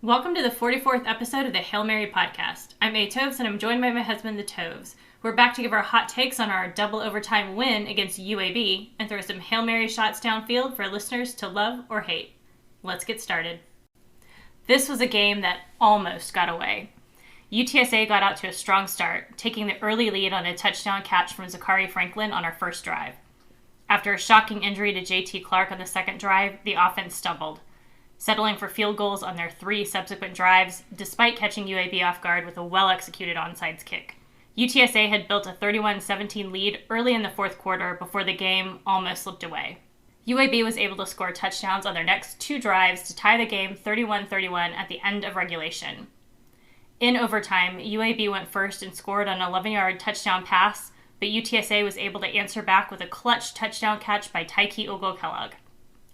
Welcome to the 44th episode of the Hail Mary podcast. I'm A. Toves, and I'm joined by my husband, the Toves. We're back to give our hot takes on our double overtime win against UAB and throw some Hail Mary shots downfield for listeners to love or hate. Let's get started. This was a game that almost got away. UTSA got out to a strong start, taking the early lead on a touchdown catch from Zachary Franklin on our first drive. After a shocking injury to J.T. Clark on the second drive, the offense stumbled, settling for field goals on their three subsequent drives, despite catching UAB off guard with a well-executed onside kick. UTSA had built a 31-17 lead early in the fourth quarter before the game almost slipped away. UAB was able to score touchdowns on their next two drives to tie the game 31-31 at the end of regulation. In overtime, UAB went first and scored an 11-yard touchdown pass, but UTSA was able to answer back with a clutch touchdown catch by Tyke Ogle-Kellogg.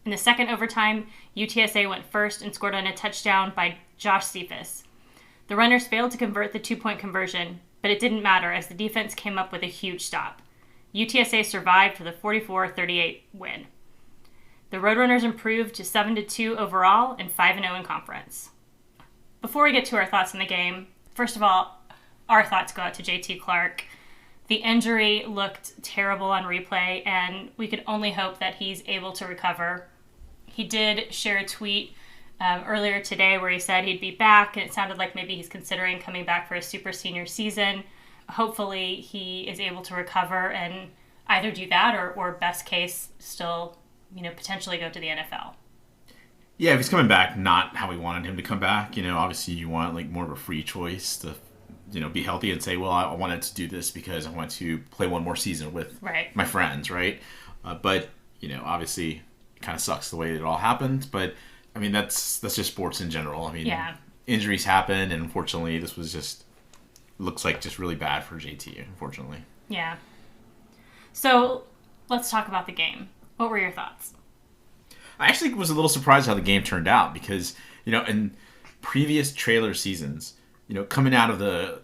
In the second overtime, UTSA went first and scored on a touchdown by Josh Cephas. The runners failed to convert the two-point conversion, but it didn't matter as the defense came up with a huge stop. UTSA survived for the 44-38 win. The Roadrunners improved to 7-2 overall and 5-0 in conference. Before we get to our thoughts on the game, first of all, our thoughts go out to J.T. Clark. The injury looked terrible on replay, and we could only hope that he's able to recover. He did share a tweet earlier today where he said he'd be back, and it sounded like maybe he's considering coming back for a super senior season. Hopefully he is able to recover and either do that or best case, still, potentially go to the NFL. Yeah, if he's coming back, not how we wanted him to come back. Obviously you want more of a free choice to, be healthy and say, well, I wanted to do this because I want to play one more season with my friends, right? But, obviously it kind of sucks the way it all happened. But, that's just sports in general. Injuries happen, and unfortunately this was looks like really bad for JT, unfortunately. Yeah. So let's talk about the game. What were your thoughts? I actually was a little surprised how the game turned out because, in previous trailer seasons, coming out of the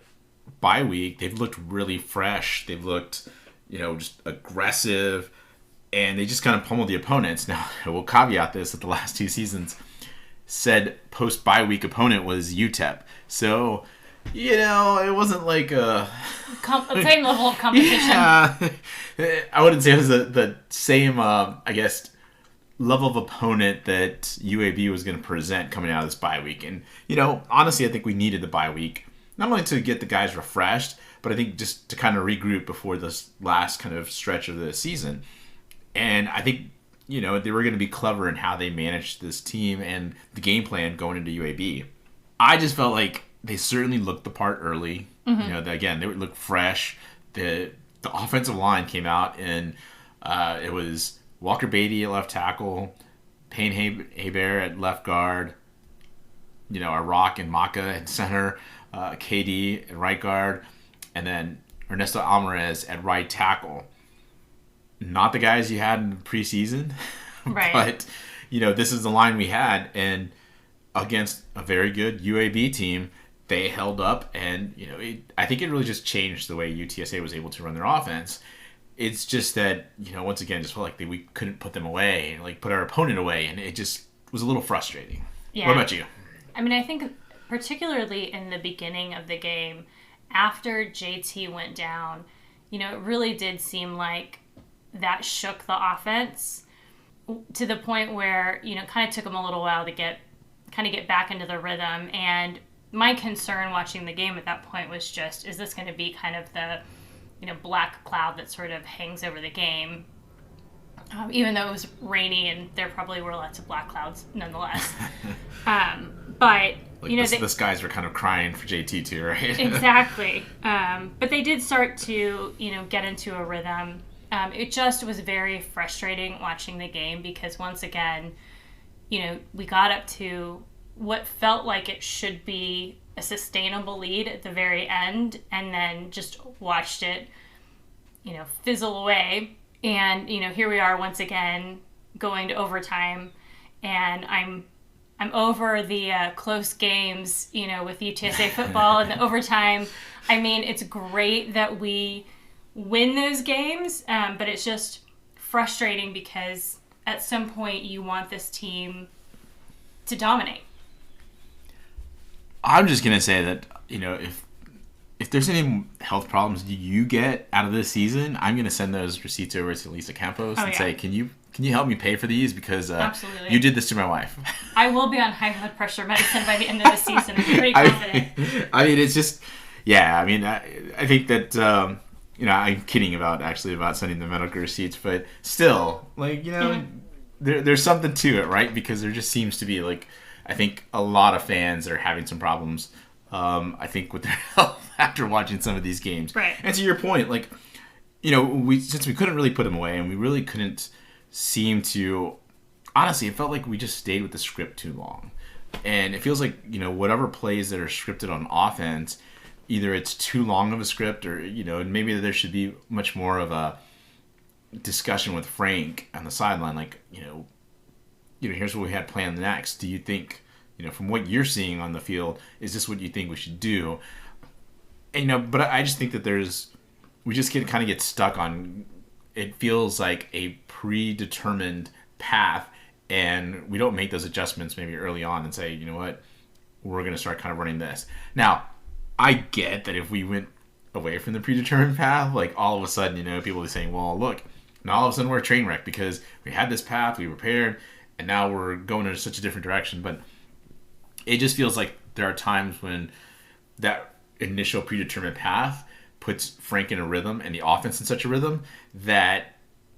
bye week, they've looked really fresh. They've looked, just aggressive, and they just kind of pummeled the opponents. Now, we'll caveat this that the last two seasons said post-bye week opponent was UTEP. So, it wasn't like a... same level of competition. Yeah. I wouldn't say it was the same, level of opponent that UAB was going to present coming out of this bye week. And, honestly, I think we needed the bye week, not only to get the guys refreshed, but I think just to kind of regroup before this last kind of stretch of the season. And I think, they were going to be clever in how they managed this team and the game plan going into UAB. I just felt like they certainly looked the part early. Mm-hmm. They looked fresh. The offensive line came out, and it was Walker Beatty at left tackle, Payne Hebert at left guard, our Rock and Maka at center, KD at right guard, and then Ernesto Alvarez at right tackle. Not the guys you had in the preseason, right? But, this is the line we had, and against a very good UAB team, they held up, and, I think it really just changed the way UTSA was able to run their offense. It's just that, once again, just felt like we couldn't put them away, put our opponent away, and it just was a little frustrating. Yeah. What about you? I think particularly in the beginning of the game, after JT went down, it really did seem like that shook the offense to the point where, kind of took them a little while to get back into the rhythm. And my concern watching the game at that point was just, is this going to be kind of the black cloud that sort of hangs over the game, even though it was rainy and there probably were lots of black clouds nonetheless. But, the skies were kind of crying for JT too, right? Exactly. But they did start to, get into a rhythm. It just was very frustrating watching the game because once again, we got up to what felt like it should be a sustainable lead at the very end, and then just watched it, fizzle away. And, here we are once again going to overtime, and I'm over the close games, with UTSA football and the overtime. It's great that we win those games, but it's just frustrating because at some point you want this team to dominate. I'm just gonna say that if there's any health problems you get out of this season, I'm gonna send those receipts over to Lisa Campos and say, can you help me pay for these because Absolutely. you did this to my wife. I will be on high blood pressure medicine by the end of the season. I'm pretty confident. I mean, it's just, yeah. I mean, I think that I'm kidding about sending the medical receipts, but still, there's something to it, right? Because there just seems to be I think a lot of fans are having some problems. I think with their health after watching some of these games. Right. And to your point, since we couldn't really put them away and we really couldn't seem to, honestly, it felt like we just stayed with the script too long. And it feels like, whatever plays that are scripted on offense, either it's too long of a script or, and maybe there should be much more of a discussion with Frank on the sideline. Here's what we had planned next. Do you think, from what you're seeing on the field, is this what you think we should do? And, but I just think that we just kind of get stuck on, it feels like a predetermined path, and we don't make those adjustments maybe early on and say, you know what, we're going to start kind of running this. Now, I get that if we went away from the predetermined path, all of a sudden, people are saying, well, look, now all of a sudden we're a train wreck because we had this path, we prepared, and now we're going in such a different direction. But it just feels like there are times when that initial predetermined path puts Frank in a rhythm and the offense in such a rhythm that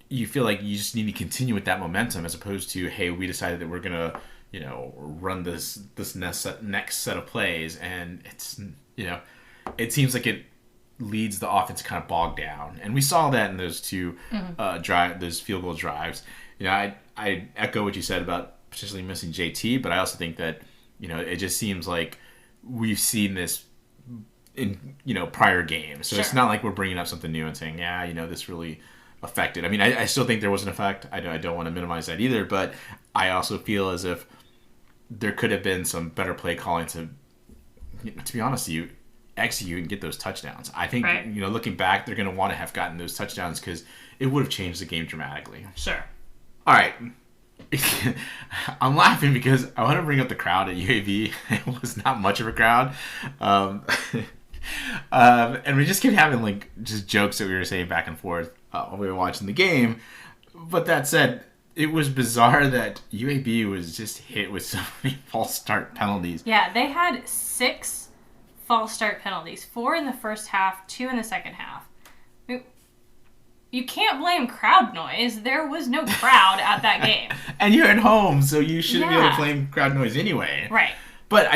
you feel like you just need to continue with that momentum as opposed to, hey, we decided that we're going to, run this next set of plays. And it's, it seems like it leads the offense kind of bogged down. And we saw that in those two those field goal drives. I echo what you said about potentially missing JT, but I also think that, it just seems like we've seen this in, prior games. So It's not like we're bringing up something new and saying, this really affected. I mean, I still think there was an effect. I don't want to minimize that either, but I also feel as if there could have been some better play calling to be honest with you, execute and get those touchdowns. I think, looking back, they're going to want to have gotten those touchdowns because it would have changed the game dramatically. Sure. All right. I'm laughing because I want to bring up the crowd at UAB. It was not much of a crowd. And we just kept having just jokes that we were saying back and forth while we were watching the game. But that said, it was bizarre that UAB was just hit with so many false start penalties. Yeah, they had 6 false start penalties. 4 in the first half, 2 in the second half. You can't blame crowd noise. There was no crowd at that game. And you're at home, so you shouldn't be able to blame crowd noise anyway. Right. But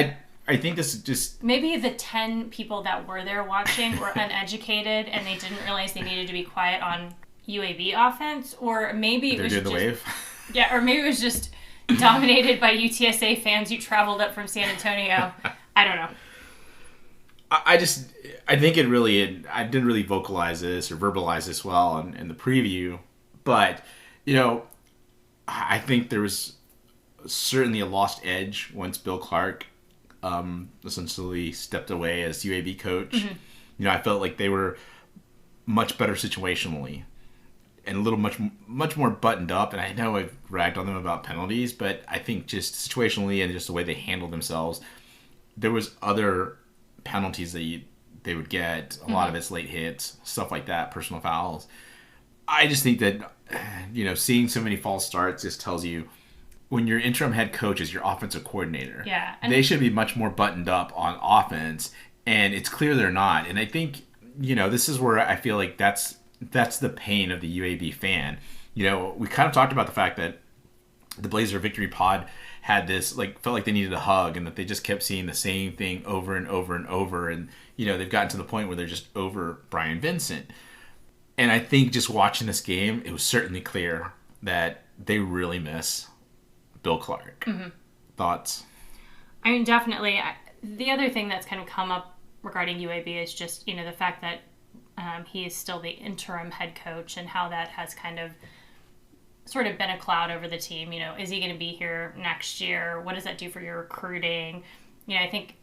I think this is just... Maybe the 10 people that were there watching were uneducated and they didn't realize they needed to be quiet on UAB offense. Or maybe it was just... the wave? Yeah, or maybe it was just dominated by UTSA fans who traveled up from San Antonio. I don't know. I think I didn't really vocalize this or verbalize this well in the preview, but, I think there was certainly a lost edge once Bill Clark essentially stepped away as UAB coach. Mm-hmm. I felt like they were much better situationally and a little much more buttoned up, and I know I've ragged on them about penalties, but I think just situationally and just the way they handled themselves, there was other penalties that they would get. A lot of it's late hits, stuff like that, personal fouls. I just think that, seeing so many false starts just tells you when your interim head coach is your offensive coordinator, they should be much more buttoned up on offense, and it's clear they're not. And I think, this is where I feel like that's the pain of the UAB fan. We kind of talked about the fact that the Blazer Victory Pod had this, felt like they needed a hug and that they just kept seeing the same thing over and over and over. And, they've gotten to the point where they're just over Brian Vincent. And I think just watching this game, it was certainly clear that they really miss Bill Clark. Mm-hmm. Thoughts? I mean, definitely. The other thing that's kind of come up regarding UAB is just, the fact that he is still the interim head coach and how that has kind of sort of been a cloud over the team. Is he going to be here next year? What does that do for your recruiting? I think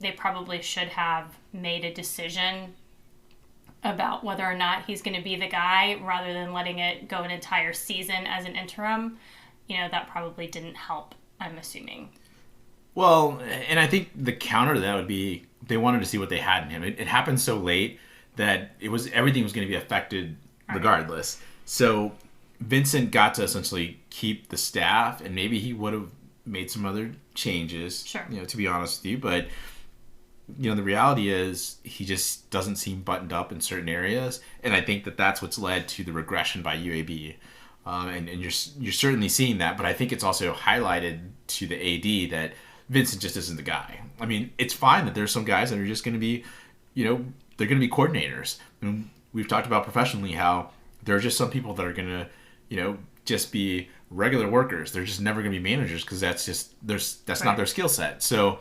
they probably should have made a decision about whether or not he's going to be the guy rather than letting it go an entire season as an interim. That probably didn't help, I'm assuming. Well, and I think the counter to that would be they wanted to see what they had in him. It happened so late that everything was going to be affected Right. regardless. So Vincent got to essentially keep the staff, and maybe he would have made some other changes. Sure. To be honest with you, but the reality is he just doesn't seem buttoned up in certain areas, and I think that that's what's led to the regression by UAB. And you're certainly seeing that, but I think it's also highlighted to the AD that Vincent just isn't the guy. I mean, it's fine that there's some guys that are just going to be, they're going to be coordinators. And we've talked about professionally how there are just some people that are going to, just be regular workers. They're just never going to be managers because that's Right. not their skill set. So,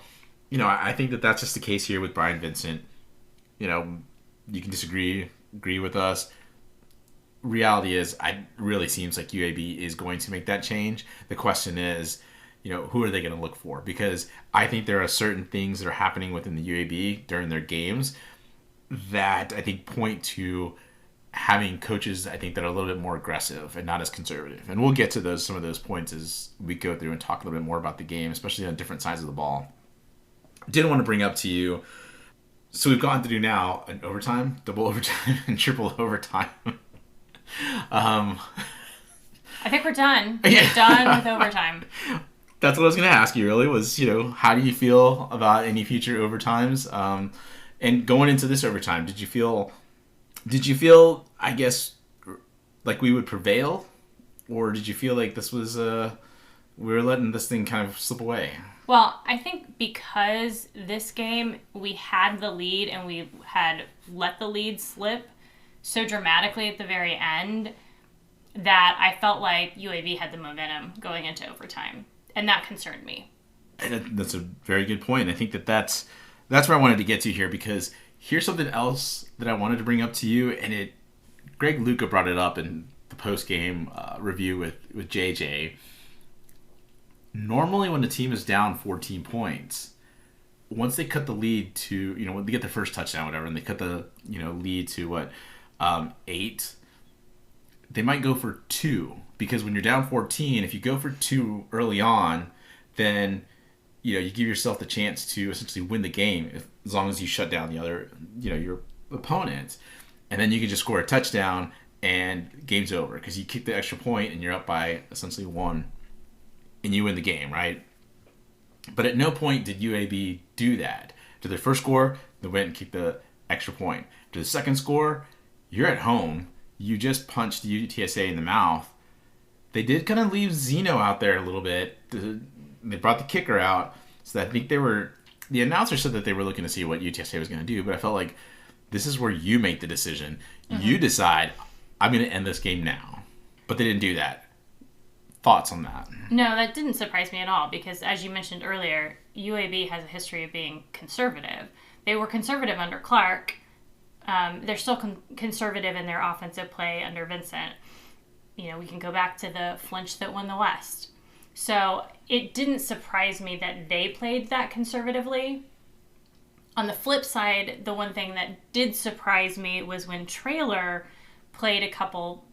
I think that that's just the case here with Brian Vincent. You can agree with us. Reality is, it really seems like UAB is going to make that change. The question is, who are they going to look for? Because I think there are certain things that are happening within the UAB during their games that I think point to having coaches, I think, that are a little bit more aggressive and not as conservative. And we'll get to some of those points as we go through and talk a little bit more about the game, especially on different sides of the ball. Did want to bring up to you, so we've gone through now an overtime, double overtime, and triple overtime. I think we're done. Yeah. We're done with overtime. That's what I was going to ask you, really, was, how do you feel about any future overtimes? And going into this overtime, did you feel, I guess, like we would prevail? Or did you feel like this was, we were letting this thing kind of slip away? Well, I think because this game, we had the lead and we had let the lead slip so dramatically at the very end that I felt like UAB had the momentum going into overtime. And that concerned me. And that's a very good point. I think that's where I wanted to get to here, because here's something else that I wanted to bring up to you, and Greg Luca brought it up in the post-game review with JJ. Normally when the team is down 14 points, once they cut the lead to, when they get their first touchdown, whatever, and they cut the, lead to 8, they might go for 2, because when you're down 14, if you go for 2 early on, then you give yourself the chance to essentially win the game as long as you shut down the other, your opponent, and then you can just score a touchdown and game's over because you kick the extra point and you're up by essentially 1, and you win the game, right? But at no point did UAB do that. To their first score, they went and kicked the extra point. To the second score, you're at home. You just punched UTSA in the mouth. They did kind of leave Zeno out there a little bit. They brought the kicker out. So I think the announcer said that they were looking to see what UTSA was going to do, but I felt like this is where you make the decision. Mm-hmm. You decide, I'm going to end this game now. But they didn't do that. Thoughts on that? No, that didn't surprise me at all because, as you mentioned earlier, UAB has a history of being conservative. They were conservative under Clark. They're still conservative in their offensive play under Vincent. We can go back to the flinch that won the West. So it didn't surprise me that they played that conservatively. On the flip side, the one thing that did surprise me was when Traylor played a couple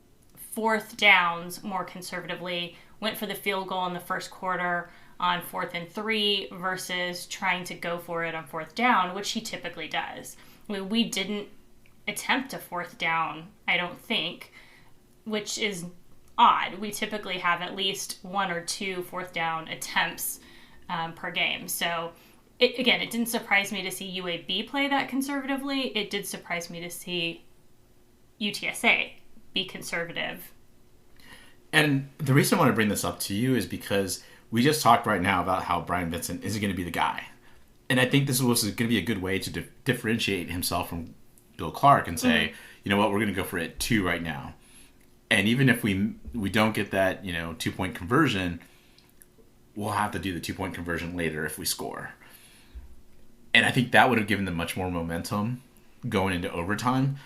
fourth downs more conservatively, went for the field goal in the first quarter on 4th and 3 versus trying to go for it on 4th down, which he typically does. I mean, we didn't attempt a 4th down, I don't think, which is odd. We typically have at least 1 or 2 4th down attempts per game. So, it didn't surprise me to see UAB play that conservatively. It did surprise me to see UTSA be conservative. And the reason I want to bring this up to you is because we just talked right now about how Brian Vincent isn't going to be the guy. And I think this was going to be a good way to differentiate himself from Bill Clark and say, you know what, we're going to go for it 2 right now. And even if we don't get that, 2-point conversion, we'll have to do the 2-point conversion later if we score. And I think that would have given them much more momentum going into overtime.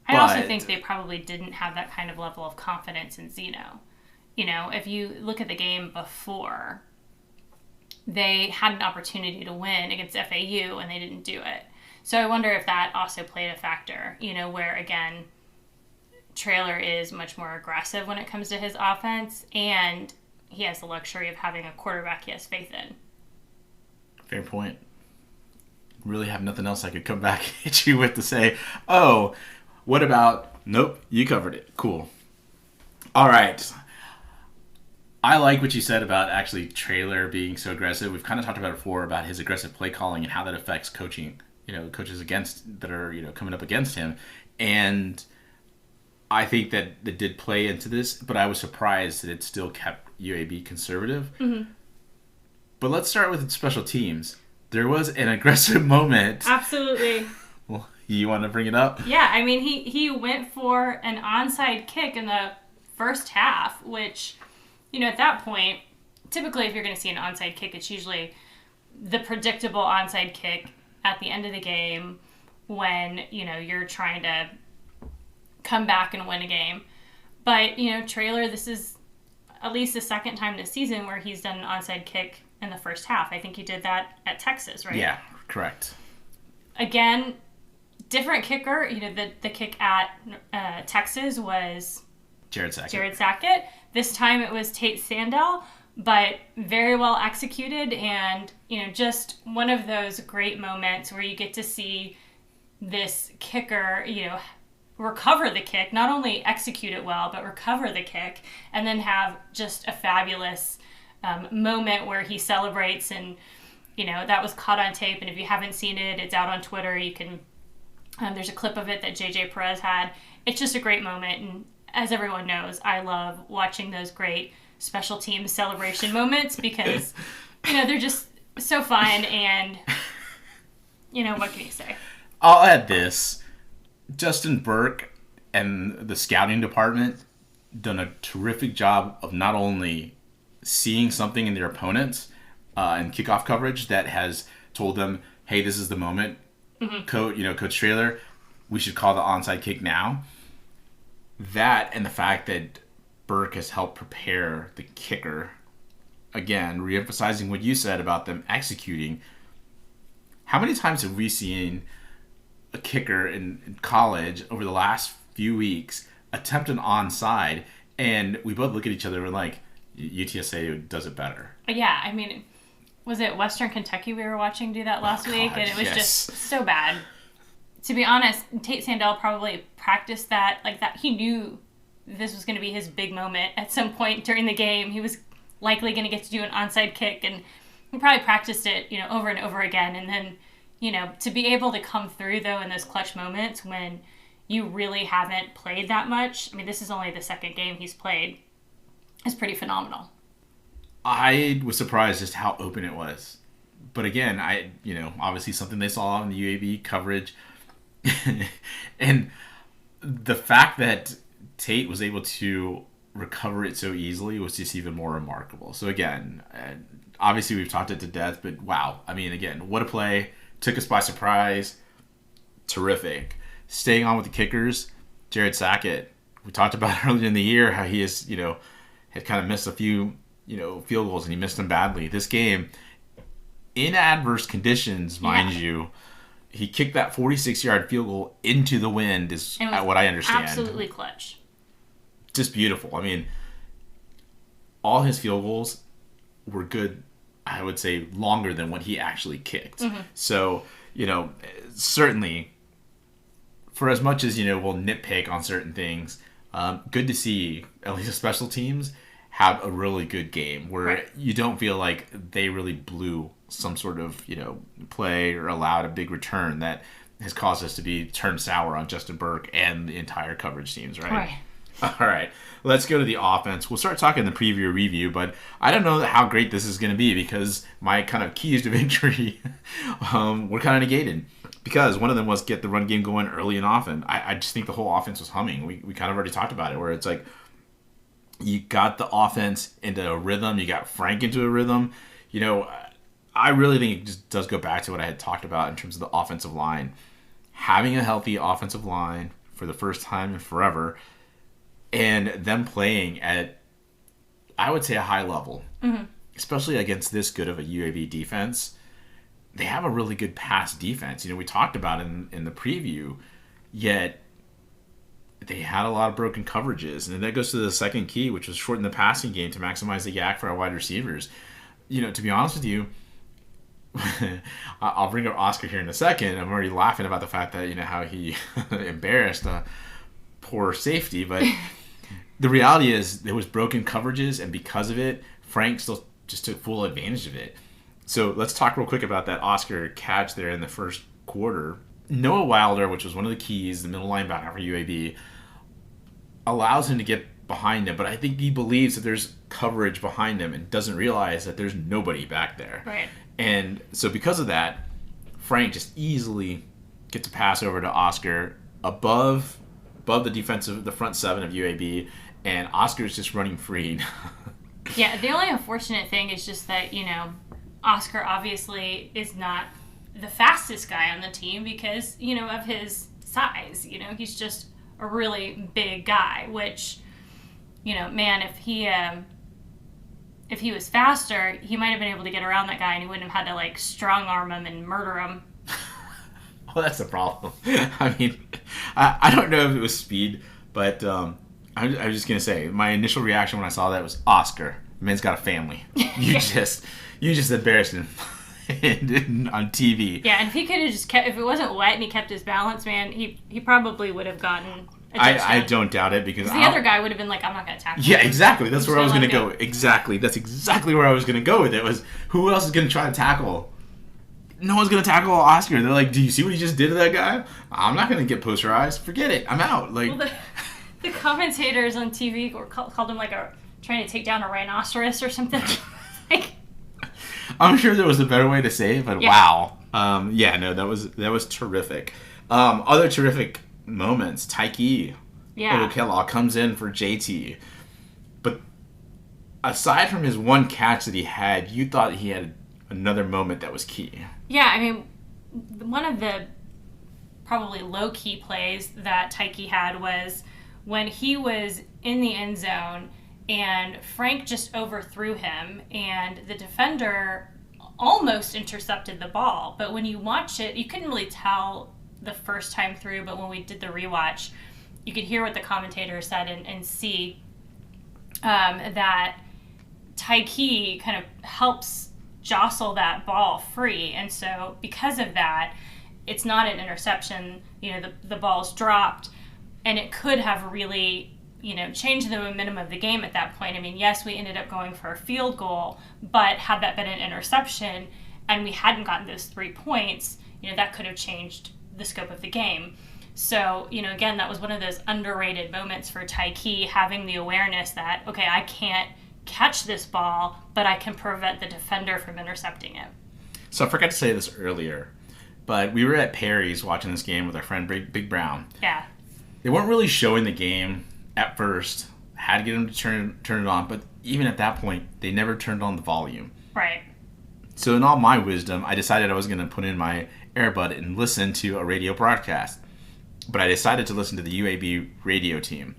I also think they probably didn't have that kind of level of confidence in Zeno. If you look at the game before, they had an opportunity to win against FAU and they didn't do it. So I wonder if that also played a factor, where, again, Traylor is much more aggressive when it comes to his offense, and he has the luxury of having a quarterback he has faith in. Fair point. Really have nothing else I could come back at you with to say, oh, what about, nope, you covered it. Cool. All right. I like what you said about actually Traylor being so aggressive. We've kind of talked about it before about his aggressive play calling and how that affects coaching, coaches against that are, coming up against him. And I think that did play into this, but I was surprised that it still kept UAB conservative. Mm-hmm. But let's start with special teams. There was an aggressive moment. Absolutely. Well, you want to bring it up? Yeah, I mean, he went for an onside kick in the first half, which, at that point, typically if you're going to see an onside kick, it's usually the predictable onside kick at the end of the game when, you're trying to come back and win a game. But, Traylor, this is at least the second time this season where he's done an onside kick in the first half. I think he did that at Texas, right? Yeah, correct. Again, different kicker. The kick at Texas was Jared Sackett. This time it was Tate Sandell, but very well executed, and just one of those great moments where you get to see this kicker, recover the kick, not only execute it well, but recover the kick, and then have just a fabulous moment where he celebrates, and that was caught on tape. And if you haven't seen it, it's out on Twitter. You can there's a clip of it that JJ Perez had. It's just a great moment, and as everyone knows, I love watching those great special teams celebration moments because they're just so fun, and what can you say? I'll add this. Justin Burke and the scouting department done a terrific job of not only seeing something in their opponents in kickoff coverage that has told them, hey, this is the moment, Coach Traylor, we should call the onside kick now. That and the fact that Burke has helped prepare the kicker, again, reemphasizing what you said about them executing. How many times have we seen a kicker in college over the last few weeks attempt an onside, and we both look at each other and we're like, UTSA does it better. Yeah, I mean, was it Western Kentucky we were watching do that last week? And it was just so bad. To be honest, Tate Sandell probably practiced that like that. He knew this was going to be his big moment at some point during the game. He was likely going to get to do an onside kick, and he probably practiced it, over and over again. And then, to be able to come through, though, in those clutch moments when you really haven't played that much. I mean, this is only the second game he's played. Is pretty phenomenal. I was surprised just how open it was. But again, obviously something they saw in the UAB coverage. And the fact that Tate was able to recover it so easily was just even more remarkable. So again, obviously we've talked it to death, but wow. I mean, again, what a play. Took us by surprise. Terrific. Staying on with the kickers, Jared Sackett. We talked about earlier in the year how he is, had kind of missed a few, field goals, and he missed them badly. This game, in adverse conditions, mind you, he kicked that 46-yard field goal into the wind, is what I understand. Absolutely clutch. Just beautiful. I mean, all his field goals were good, I would say, longer than what he actually kicked. Mm-hmm. So, certainly, for as much as, we'll nitpick on certain things, good to see at least the special teams have a really good game where you don't feel like they really blew some sort of, play or allowed a big return that has caused us to be turned sour on Justin Burke and the entire coverage teams, right? All right. Let's go to the offense. We'll start talking the preview review, but I don't know how great this is going to be because my kind of keys to victory were kind of negated. Because one of them was get the run game going early and often. I just think the whole offense was humming. We kind of already talked about it, where it's like you got the offense into a rhythm. You got Frank into a rhythm. I really think it just does go back to what I had talked about in terms of the offensive line. Having a healthy offensive line for the first time in forever, and them playing at, I would say, a high level, especially against this good of a UAB defense. They have a really good pass defense. We talked about it in the preview, yet they had a lot of broken coverages. And that goes to the second key, which was shorten the passing game to maximize the yak for our wide receivers. To be honest with you, I'll bring up Oscar here in a second. I'm already laughing about the fact that how he embarrassed poor safety, but the reality is there was broken coverages, and because of it, Frank still just took full advantage of it. So let's talk real quick about that Oscar catch there in the first quarter. Noah Wilder, which was one of the keys, the middle linebacker for UAB, allows him to get behind him, but I think he believes that there's coverage behind him and doesn't realize that there's nobody back there. Right. And so because of that, Frank just easily gets a pass over to Oscar above the front seven of UAB, and Oscar's just running free. Yeah, the only unfortunate thing is just that, Oscar obviously is not the fastest guy on the team because, of his size. He's just a really big guy, which, man, if he was faster, he might have been able to get around that guy and he wouldn't have had to, strong arm him and murder him. Well, that's the problem. I mean, I don't know if it was speed, but I was just going to say, my initial reaction when I saw that was, Oscar, the man's got a family. You just embarrassed him on TV. Yeah, and if he could have just if it wasn't wet and he kept his balance, man, he probably would have gotten a touchdown. I don't doubt it because the other guy would have been like, I'm not going to tackle him. Yeah, exactly. That's where I was going to go. Exactly. That's exactly where I was going to go with it. Was who else is going to try to tackle? No one's going to tackle Oscar. They're like, do you see what he just did to that guy? I'm not going to get posterized. Forget it. I'm out. Well, the commentators on TV called him trying to take down a rhinoceros or something. I'm sure there was a better way to say it, but yeah. Wow. That was terrific. Other terrific moments. Tyke Kellogg comes in for JT. But aside from his one catch that he had, you thought he had another moment that was key. Yeah, I mean, one of the probably low-key plays that Tyke had was when he was in the end zone and Frank just overthrew him, and the defender almost intercepted the ball. But when you watch it, you couldn't really tell the first time through, but when we did the rewatch, you could hear what the commentator said and see that Tyke kind of helps jostle that ball free. And so because of that, it's not an interception. The ball's dropped, and it could have really change the momentum of the game at that point. I mean, yes, we ended up going for a field goal, but had that been an interception and we hadn't gotten those 3 points, that could have changed the scope of the game. So, again, that was one of those underrated moments for Tyke, having the awareness that, okay, I can't catch this ball, but I can prevent the defender from intercepting it. So I forgot to say this earlier, but we were at Perry's watching this game with our friend Big Brown. Yeah. They weren't really showing the game at first. Had to get them to turn it on, but even at that point, they never turned on the volume. Right. So in all my wisdom, I decided I was going to put in my earbud and listen to a radio broadcast. But I decided to listen to the UAB radio team.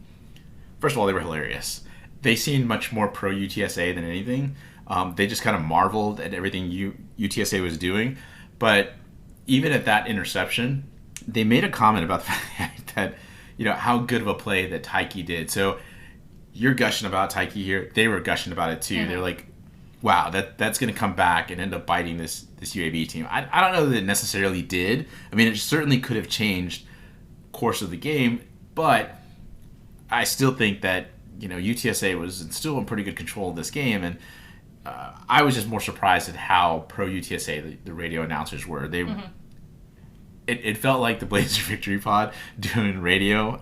First of all, they were hilarious. They seemed much more pro UTSA than anything. They just kind of marveled at everything UTSA was doing. But even at that interception, they made a comment about the fact that how good of a play that Tyke did. So you're gushing about Tyke here. They were gushing about it too. Mm-hmm. They're like, wow, that's going to come back and end up biting this UAB team. I don't know that it necessarily did. I mean, it certainly could have changed course of the game, but I still think that UTSA was still in pretty good control of this game, and I was just more surprised at how pro UTSA the radio announcers were. They mm-hmm. It felt like the Blazer Victory Pod doing radio,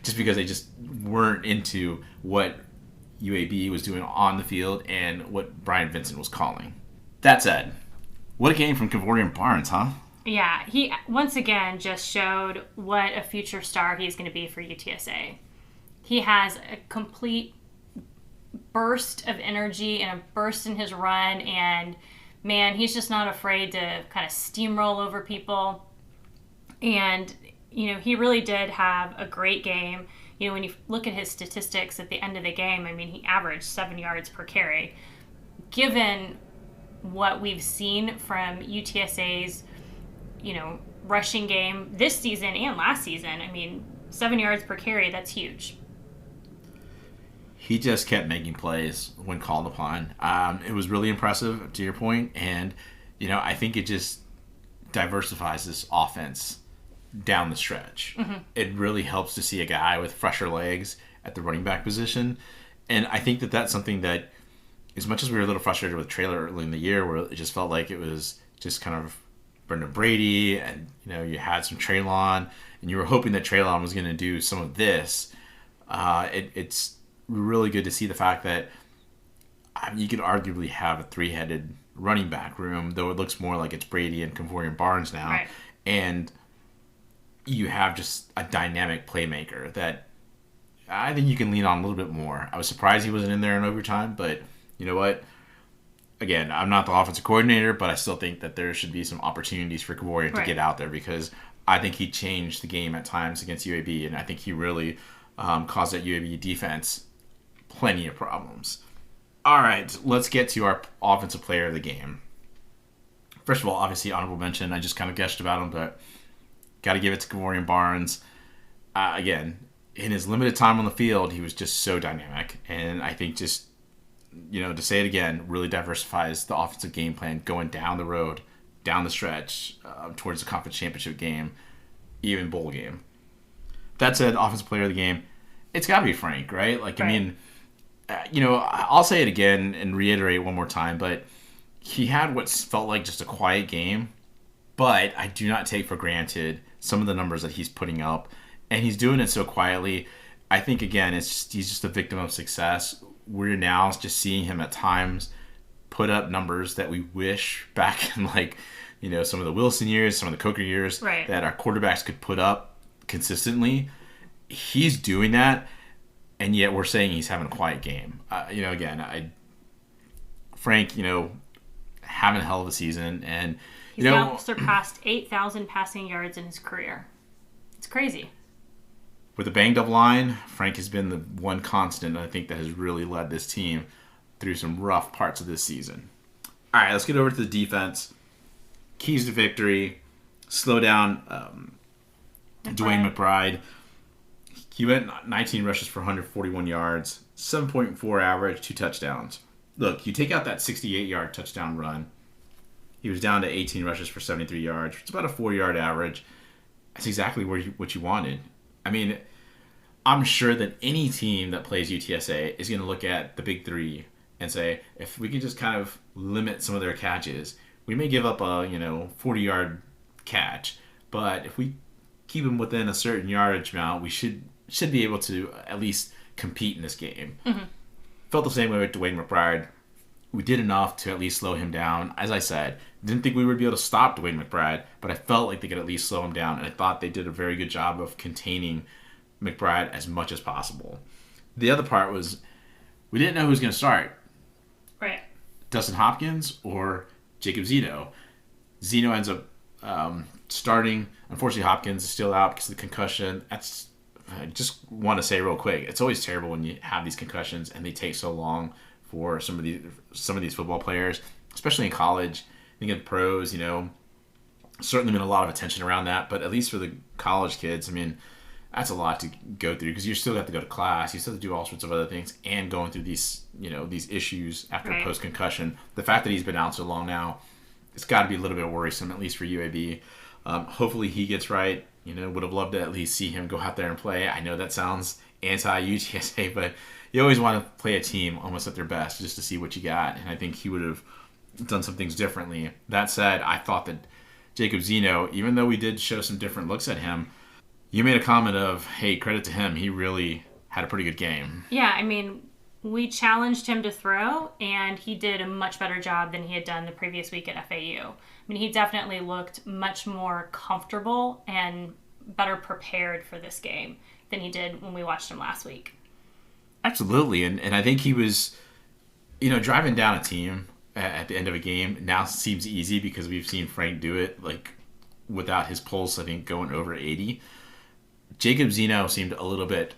just because they just weren't into what UAB was doing on the field and what Brian Vincent was calling. That said, what a game from Kevorian Barnes, huh? Yeah, he once again just showed what a future star he's going to be for UTSA. He has a complete burst of energy and a burst in his run, and man, he's just not afraid to kind of steamroll over people. And, he really did have a great game. When you look at his statistics at the end of the game, I mean, he averaged 7 yards per carry. Given what we've seen from UTSA's, rushing game this season and last season, I mean, 7 yards per carry, that's huge. He just kept making plays when called upon. It was really impressive, to your point, and I think it just diversifies this offense down the stretch. It really helps to see a guy with fresher legs at the running back position. And I think that that's something that, as much as we were a little frustrated with Traylor early in the year, where it just felt like it was just kind of Brendan Brady, and you had some Traylon, and you were hoping that Traylon was going to do some of this. It's really good to see the fact that you could arguably have a three-headed running back room, though it looks more like it's Brady and Kevorian Barnes now. Right. And you have just a dynamic playmaker that I think you can lean on a little bit more. I was surprised he wasn't in there in overtime, but you know what? Again, I'm not the offensive coordinator, but I still think that there should be some opportunities for Kevorian to get out there, because I think he changed the game at times against UAB, and I think he really caused that UAB defense plenty of problems. All right, let's get to our offensive player of the game. First of all, obviously, honorable mention. I just kind of gushed about him, but got to give it to Kevorian Barnes. Again, in his limited time on the field, he was just so dynamic. And I think just, to say it again, really diversifies the offensive game plan going down the road, down the stretch, towards the conference championship game, even bowl game. That said, offensive player of the game, it's got to be Frank, right? Like, right. I mean, I'll say it again and reiterate one more time, but he had what felt like just a quiet game, but I do not take for granted some of the numbers that he's putting up, and he's doing it so quietly. I think, again, he's just a victim of success. We're now just seeing him at times put up numbers that we wish back in, some of the Wilson years, some of the Coker years, right, that our quarterbacks could put up consistently. He's doing that, and yet we're saying he's having a quiet game. Frank, having a hell of a season, and he's now surpassed 8,000 passing yards in his career. It's crazy. With a banged up line, Frank has been the one constant, I think, that has really led this team through some rough parts of this season. All right, let's get over to the defense. Keys to victory: slow down Dwayne McBride. He went 19 rushes for 141 yards, 7.4 average, 2 touchdowns. Look, you take out that 68-yard touchdown run, he was down to 18 rushes for 73 yards. It's about a 4-yard average. That's exactly what you wanted. I mean, I'm sure that any team that plays UTSA is going to look at the big three and say, if we can just kind of limit some of their catches, we may give up a 40-yard catch, but if we keep them within a certain yardage amount, we should be able to at least compete in this game. Mm-hmm. Felt the same way with Dwayne McBride. We did enough to at least slow him down. As I said, didn't think we would be able to stop Dwayne McBride, but I felt like they could at least slow him down, and I thought they did a very good job of containing McBride as much as possible. The other part was we didn't know who was going to start. Right. Dustin Hopkins or Jacob Zito. Zeno ends up starting. Unfortunately, Hopkins is still out because of the concussion. I just want to say real quick, it's always terrible when you have these concussions and they take so long for some of these football players, especially in college. I think in pros, certainly been a lot of attention around that, but at least for the college kids, I mean, that's a lot to go through because you still have to go to class, you still have to do all sorts of other things, and going through these issues after a post-concussion. The fact that he's been out so long now, it's got to be a little bit worrisome, at least for UAB. Hopefully he gets right. Would have loved to at least see him go out there and play. I know that sounds anti-UTSA, but you always want to play a team almost at their best just to see what you got, and I think he would have done some things differently. That said, I thought that Jacob Zeno, even though we did show some different looks at him, you made a comment of, hey, credit to him, he really had a pretty good game. Yeah, I mean, we challenged him to throw, and he did a much better job than he had done the previous week at FAU. I mean, he definitely looked much more comfortable and better prepared for this game than he did when we watched him last week. Absolutely, and I think he was, driving down a team at the end of a game now seems easy because we've seen Frank do it, without his pulse, I think, going over 80. Jacob Zeno seemed a little bit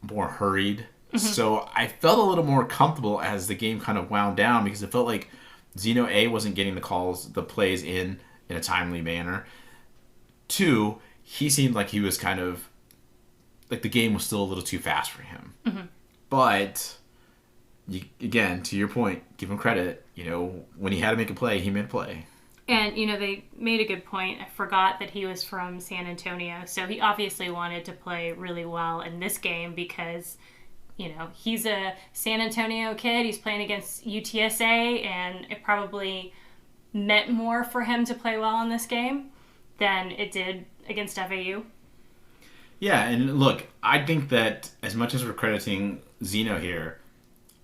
more hurried, so I felt a little more comfortable as the game kind of wound down because it felt like Zeno, A, wasn't getting the plays in a timely manner. 2, he seemed like he was kind of, the game was still a little too fast for him. Mm-hmm. But, again, to your point, give him credit. When he had to make a play, he made a play. And, they made a good point. I forgot that he was from San Antonio. So he obviously wanted to play really well in this game because, he's a San Antonio kid. He's playing against UTSA, and it probably meant more for him to play well in this game than it did against FAU. Yeah, and look, I think that as much as we're crediting Zeno here,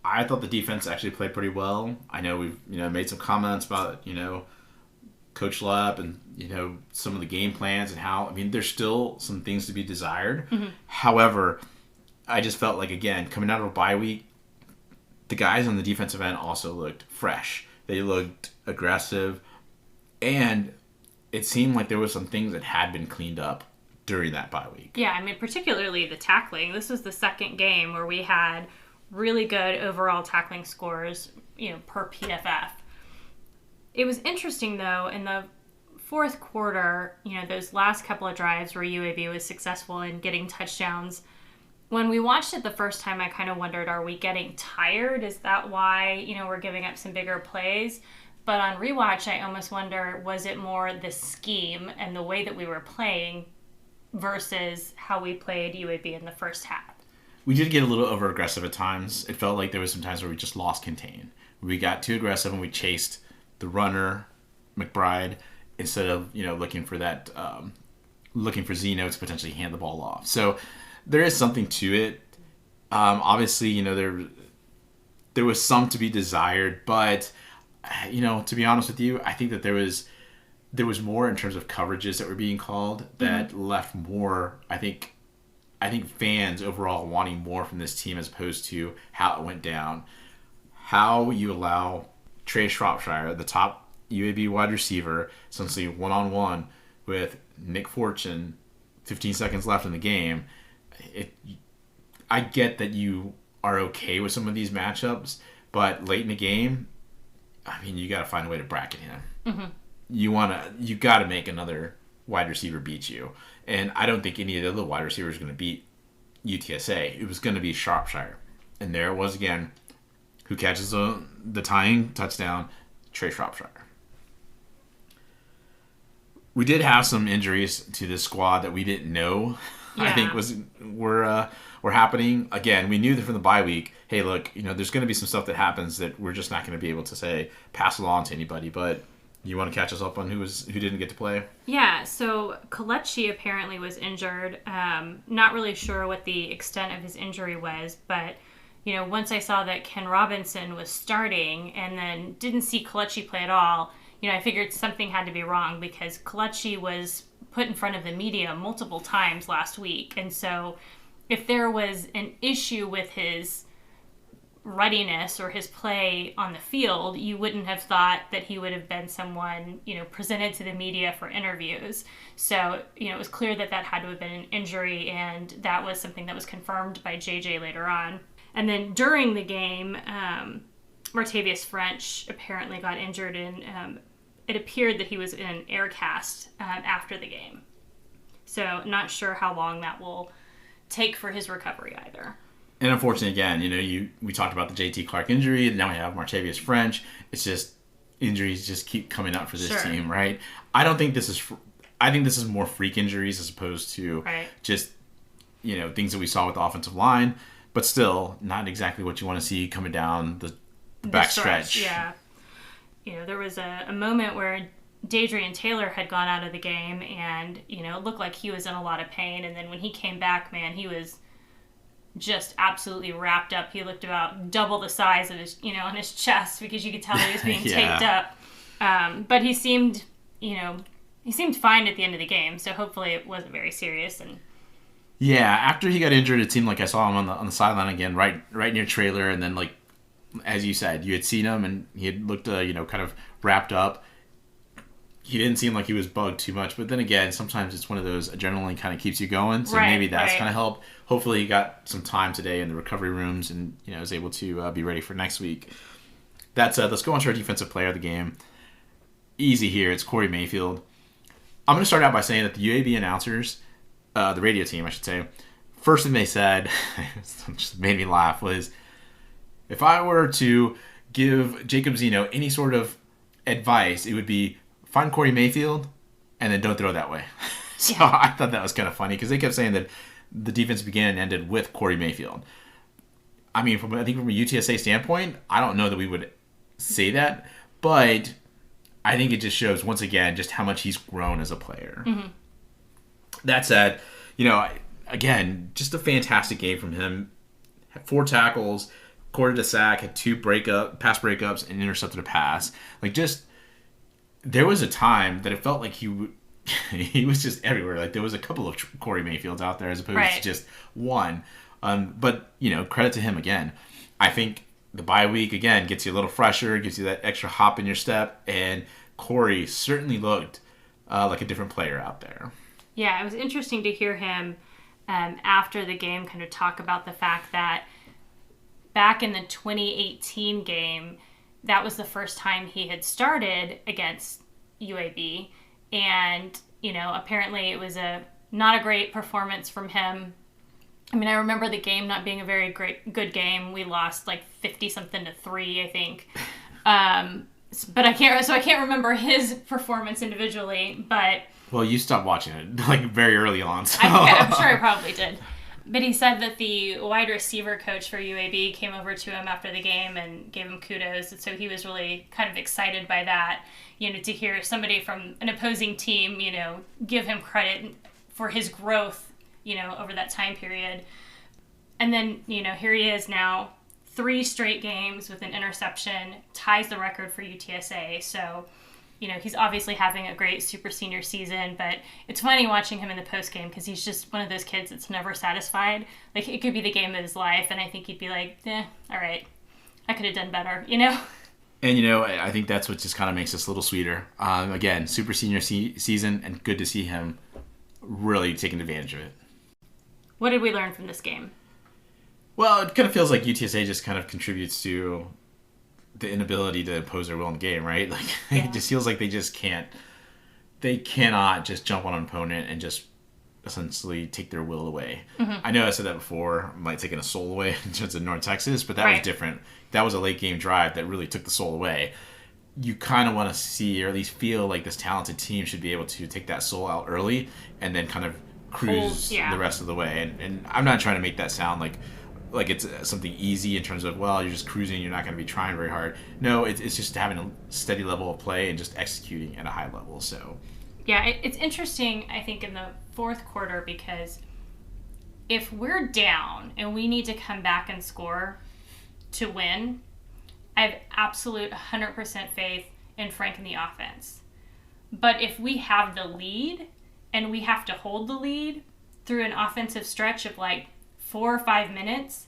I thought the defense actually played pretty well. I know we've made some comments about Coach Lepp and some of the game plans and how there's still some things to be desired. Mm-hmm. However, I just felt like, again, coming out of a bye week, the guys on the defensive end also looked fresh. They looked aggressive, and it seemed like there was some things that had been cleaned up during that bye week. Yeah, particularly the tackling. This was the second game where we had really good overall tackling scores, per PFF. It was interesting, though, in the fourth quarter, those last couple of drives where UAB was successful in getting touchdowns. When we watched it the first time, I kind of wondered, are we getting tired? Is that why, we're giving up some bigger plays? But on rewatch, I almost wonder, was it more the scheme and the way that we were playing versus how we played UAB in the first half? We did get a little over-aggressive at times. It felt like there was some times where we just lost contain. We got too aggressive and we chased the runner, McBride, instead of, looking for that, looking for Zeno to potentially hand the ball off. So there is something to it. Obviously, there was some to be desired, but, to be honest with you, I think that there was more in terms of coverages that were being called that left more, I think fans overall wanting more from this team as opposed to how it went down. How you allow Trey Shropshire, the top UAB wide receiver, essentially one-on-one with Nick Fortune, 15 seconds left in the game. I get that you are okay with some of these matchups, but late in the game, you got to find a way to bracket him. Mm-hmm. You got to make another wide receiver beat you. And I don't think any of the other wide receivers are going to beat UTSA. It was going to be Shropshire. And there it was again. Who catches the tying touchdown? Trey Shropshire. We did have some injuries to this squad that we didn't know. Yeah. I think were happening. Again, we knew that from the bye week, hey, look, there's going to be some stuff that happens that we're just not going to be able to say, pass along to anybody. But you want to catch us up on who didn't get to play? Yeah, so Kalechi apparently was injured. Not really sure what the extent of his injury was, but once I saw that Ken Robinson was starting and then didn't see Kalechi play at all, I figured something had to be wrong because Kalechi was put in front of the media multiple times last week. And so if there was an issue with his readiness or his play on the field, you wouldn't have thought that he would have been someone, presented to the media for interviews. So, it was clear that had to have been an injury, and that was something that was confirmed by JJ later on. And then during the game, Martavius French apparently got injured, and it appeared that he was in an air cast after the game. So not sure how long that will take for his recovery either. And unfortunately, again, we talked about the J.T. Clark injury, and now we have Martavius French. It's just injuries just keep coming up for this team, right? I think this is more freak injuries as opposed to just things that we saw with the offensive line. But still, not exactly what you want to see coming down the back stretch. Yeah. There was a moment where Dadrian Taylor had gone out of the game, and, it looked like he was in a lot of pain. And then when he came back, man, he was just absolutely wrapped up. He looked about double the size of his, on his chest because you could tell he was being taped up. But he seemed fine at the end of the game. So hopefully it wasn't very serious. And yeah, after he got injured, it seemed like I saw him on the sideline again, right near trailer, and then as you said, you had seen him and he had looked kind of wrapped up. He didn't seem like he was bugged too much, but then again, sometimes it's one of those adrenaline kind of keeps you going, so maybe that's kind of helped. Hopefully, he got some time today in the recovery rooms and is able to be ready for next week. That said, let's go on to our defensive player of the game. Easy here, it's Corey Mayfield. I'm going to start out by saying that the UAB announcers, the radio team, I should say, first thing they said, just made me laugh, was if I were to give Jacob Zeno any sort of advice, it would be find Corey Mayfield and then don't throw that way. So Yeah. I thought that was kind of funny because they kept saying that the defense began and ended with Corey Mayfield. I mean, I think from a UTSA standpoint, I don't know that we would say that, but I think it just shows once again just how much he's grown as a player. Mm-hmm. That said, again, just a fantastic game from him. Had 4 tackles, recorded a sack, had 2 pass breakups, and intercepted a pass. Like, just there was a time that it felt like he was just everywhere. Like, there was a couple of Corey Mayfields out there as opposed to just one. But credit to him again. I think the bye week again gets you a little fresher, gives you that extra hop in your step, and Corey certainly looked like a different player out there. Yeah, it was interesting to hear him after the game kind of talk about the fact that back in the 2018 game, that was the first time he had started against UAB. And, apparently it was not a great performance from him. I mean, I remember the game not being a very good game. We lost like 50-something to 3, I think. But I can't remember his performance individually, but... Well, you stopped watching it like very early on. So. I'm sure I probably did. But he said that the wide receiver coach for UAB came over to him after the game and gave him kudos. And so he was really kind of excited by that, to hear somebody from an opposing team, give him credit for his growth, over that time period. And then, here he is now, 3 straight games with an interception, ties the record for UTSA. So, he's obviously having a great super senior season, but it's funny watching him in the post game because he's just one of those kids that's never satisfied. Like, it could be the game of his life, and I think he'd be like, all right, I could have done better, And, I think that's what just kind of makes this a little sweeter. Again, super senior season, and good to see him really taking advantage of it. What did we learn from this game? Well, it kind of feels like UTSA just kind of contributes to the inability to impose their will in the game, right? Like, It just feels like they cannot just jump on an opponent and just essentially take their will away. Mm-hmm. I know I said that before, like taking a soul away in terms of North Texas, but that was different. That was a late game drive that really took the soul away. You kind of want to see, or at least feel like this talented team should be able to take that soul out early and then kind of cruise the rest of the way. And I'm not trying to make that sound like it's something easy in terms of, well, you're just cruising, you're not going to be trying very hard. No, it's just having a steady level of play and just executing at a high level. So, yeah, it's interesting, I think, in the fourth quarter because if we're down and we need to come back and score to win, I have absolute 100% faith in Frank and the offense. But if we have the lead and we have to hold the lead through an offensive stretch of like 4 or 5 minutes,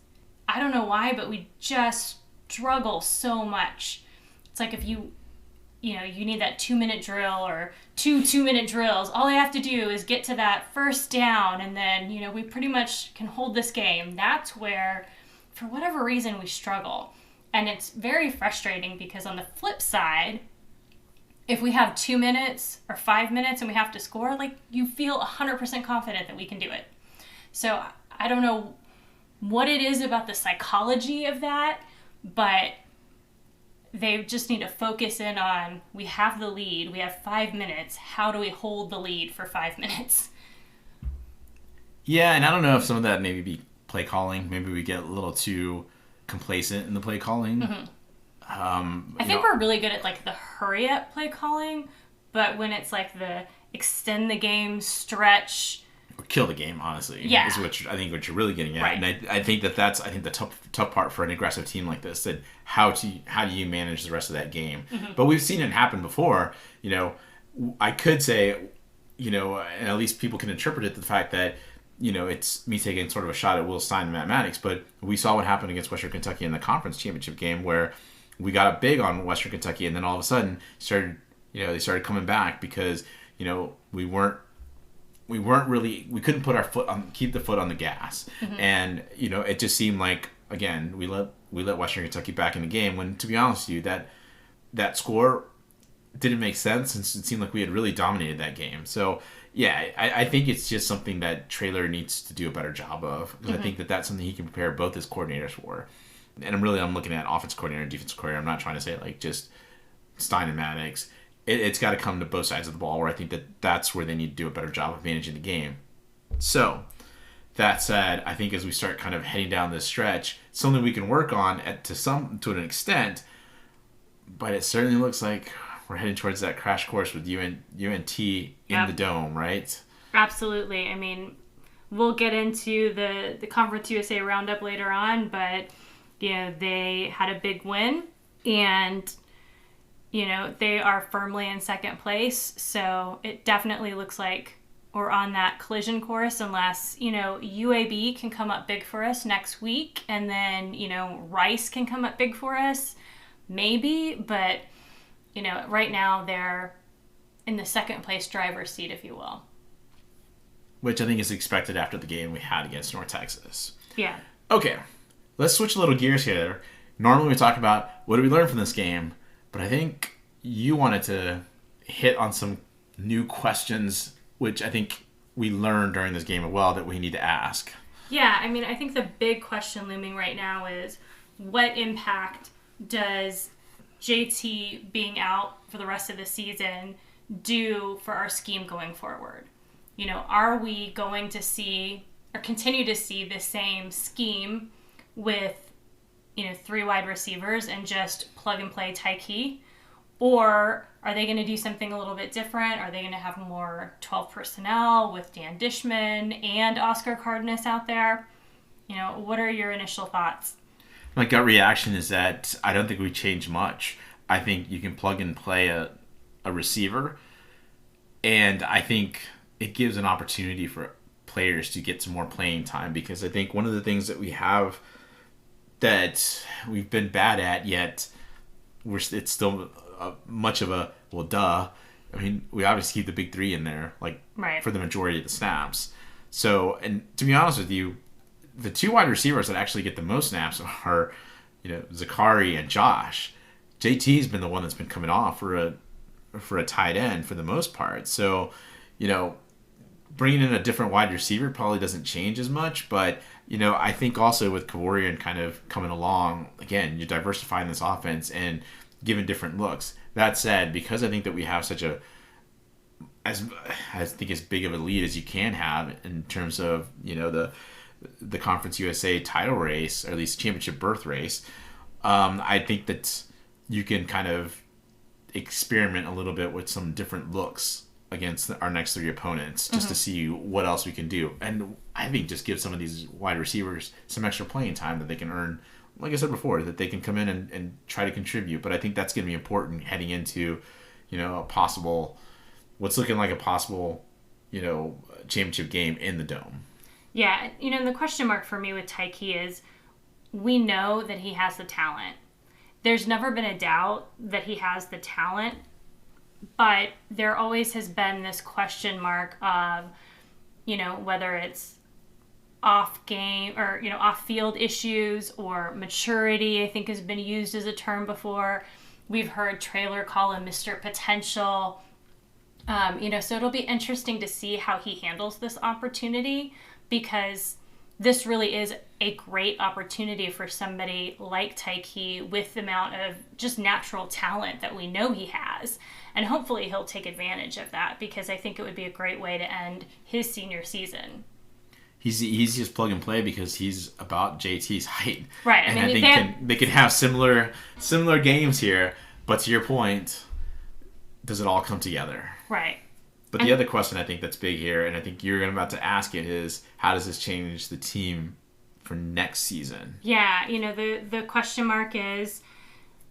I don't know why, but we just struggle so much. It's like if you need that 2-minute drill or 2-minute drills, all I have to do is get to that first down and then, we pretty much can hold this game. That's where, for whatever reason, we struggle. And it's very frustrating because on the flip side, if we have 2 minutes or 5 minutes and we have to score, like, you feel 100% confident that we can do it. So I don't know what it is about the psychology of that, but they just need to focus in on, we have the lead, we have 5 minutes, how do we hold the lead for 5 minutes? Yeah, and I don't know if some of that maybe be play calling. Maybe we get a little too complacent in the play calling. Mm-hmm. I think we're really good at like the hurry up play calling, but when it's like the extend the game, stretch, or kill the game, honestly, is what I think what you're really getting at. Right. And I think that's the tough part for an aggressive team like this. That how do you manage the rest of that game? Mm-hmm. But we've seen it happen before. I could say, and at least people can interpret it the fact that, it's me taking sort of a shot at Will Stein in mathematics, but we saw what happened against Western Kentucky in the conference championship game where we got up big on Western Kentucky, and then all of a sudden they started coming back because, we couldn't keep the foot on the gas. Mm-hmm. And, it just seemed like, again, we let Western Kentucky back in the game when, to be honest with you, that score didn't make sense since it seemed like we had really dominated that game. So, yeah, I think it's just something that Traylor needs to do a better job of, because I think that's something he can prepare both his coordinators for. And I'm looking at offense coordinator and defense coordinator. I'm not trying to say like just Stein and Maddox. it's got to come to both sides of the ball, where I think that's where they need to do a better job of managing the game. So, that said, I think as we start kind of heading down this stretch, it's something we can work on to an extent, but it certainly looks like we're heading towards that crash course with UNT in the Dome, right? Absolutely. I mean, we'll get into the Conference USA roundup later on, but, they had a big win, and, they are firmly in second place. So it definitely looks like we're on that collision course, unless, UAB can come up big for us next week, and then, Rice can come up big for us, maybe, but, right now they're in the second place driver's seat, if you will. Which I think is expected after the game we had against North Texas. Yeah. Okay, let's switch a little gears here. Normally we talk about what did we learn from this game, but I think you wanted to hit on some new questions, which I think we learned during this game as well that we need to ask. Yeah, I mean, I think the big question looming right now is what impact does JT being out for the rest of the season do for our scheme going forward? Are we going to see or continue to see the same scheme with, 3 wide receivers and just plug and play Tyke? Or are they going to do something a little bit different? Are they going to have more 12 personnel with Dan Dishman and Oscar Cardenas out there? What are your initial thoughts? My gut reaction is that I don't think we change much. I think you can plug and play a receiver, and I think it gives an opportunity for players to get some more playing time, because I think one of the things that we have that we've been bad at, yet it's still much of a, well, duh. I mean, we obviously keep the big 3 in there, right, for the majority of the snaps. So, and to be honest with you, the 2 wide receivers that actually get the most snaps are, Zakari and Josh. JT's been the one that's been coming off for a tight end for the most part. So, bringing in a different wide receiver probably doesn't change as much, but I think also with Kavorian kind of coming along, again, you're diversifying this offense and giving different looks. That said, because I think that we have such I think as big of a lead as you can have in terms of the Conference USA title race, or at least championship berth race, I think that you can kind of experiment a little bit with some different looks against our next 3 opponents, just to see what else we can do. And I think just give some of these wide receivers some extra playing time that they can earn, like I said before, that they can come in and try to contribute. But I think that's going to be important heading into, what's looking like a possible, championship game in the Dome. Yeah, the question mark for me with Tyke is, we know that he has the talent. There's never been a doubt that he has the talent, but there always has been this question mark of, whether it's off game or, off field issues, or maturity, I think has been used as a term before. We've heard Traylor call him Mr. Potential. So it'll be interesting to see how he handles this opportunity, because this really is a great opportunity for somebody like Tyke with the amount of just natural talent that we know he has. And hopefully he'll take advantage of that, because I think it would be a great way to end his senior season. He's just plug and play because he's about JT's height. Right. And I think they could have similar games here. But to your point, does it all come together? Right. But the other question I think that's big here, and I think you're about to ask it, is how does this change the team for next season? Yeah, the question mark is,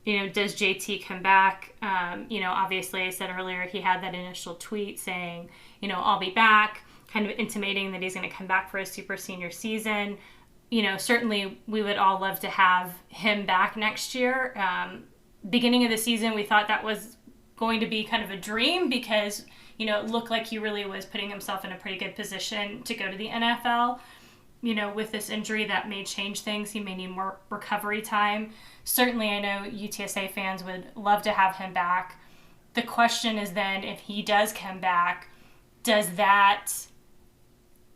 does JT come back? Obviously I said earlier he had that initial tweet saying, I'll be back, kind of intimating that he's going to come back for his super senior season. Certainly we would all love to have him back next year. Beginning of the season, we thought that was going to be kind of a dream, because it looked like he really was putting himself in a pretty good position to go to the NFL. With this injury, that may change things. He may need more recovery time. Certainly, I know UTSA fans would love to have him back. The question is then, if he does come back, does that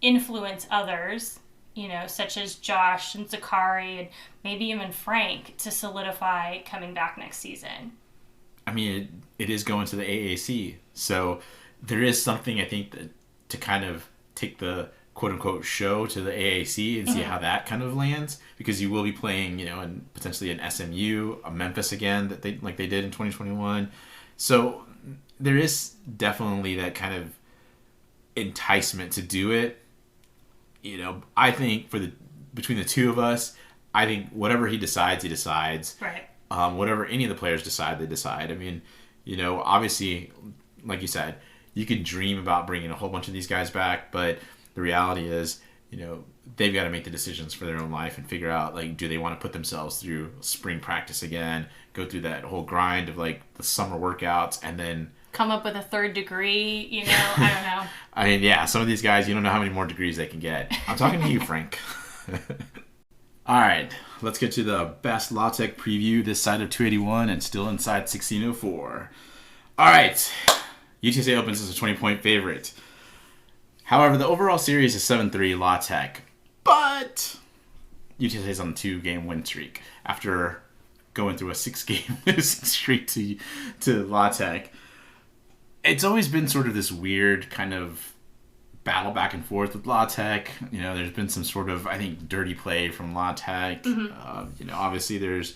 influence others, such as Josh and Zakari and maybe even Frank, to solidify coming back next season? I mean, it is going to the AAC. So there is something, I think, that, to kind of take the quote-unquote show to the AAC and see how that kind of lands. Because you will be playing, and potentially an SMU, a Memphis again, that they did in 2021. So there is definitely that kind of enticement to do it. I think between the two of us, I think whatever he decides, he decides. Right. Whatever any of the players decide, they decide. I mean, obviously, like you said, you can dream about bringing a whole bunch of these guys back, but the reality is, they've got to make the decisions for their own life and figure out, do they want to put themselves through spring practice again, go through that whole grind of, the summer workouts, and then come up with a third degree, I don't know. I mean, yeah, some of these guys, you don't know how many more degrees they can get. I'm talking to you, Frank. All right, let's get to the best La Tech preview this side of 281 and still inside 1604. All right, UTSA opens as a 20-point favorite. However, the overall series is 7-3 La Tech, but UTSA is on a 2-game win streak after going through a 6-game losing streak to La Tech. It's always been sort of this weird kind of battle back and forth with La Tech. There's been some sort of, I think, dirty play from La Tech. Obviously there's,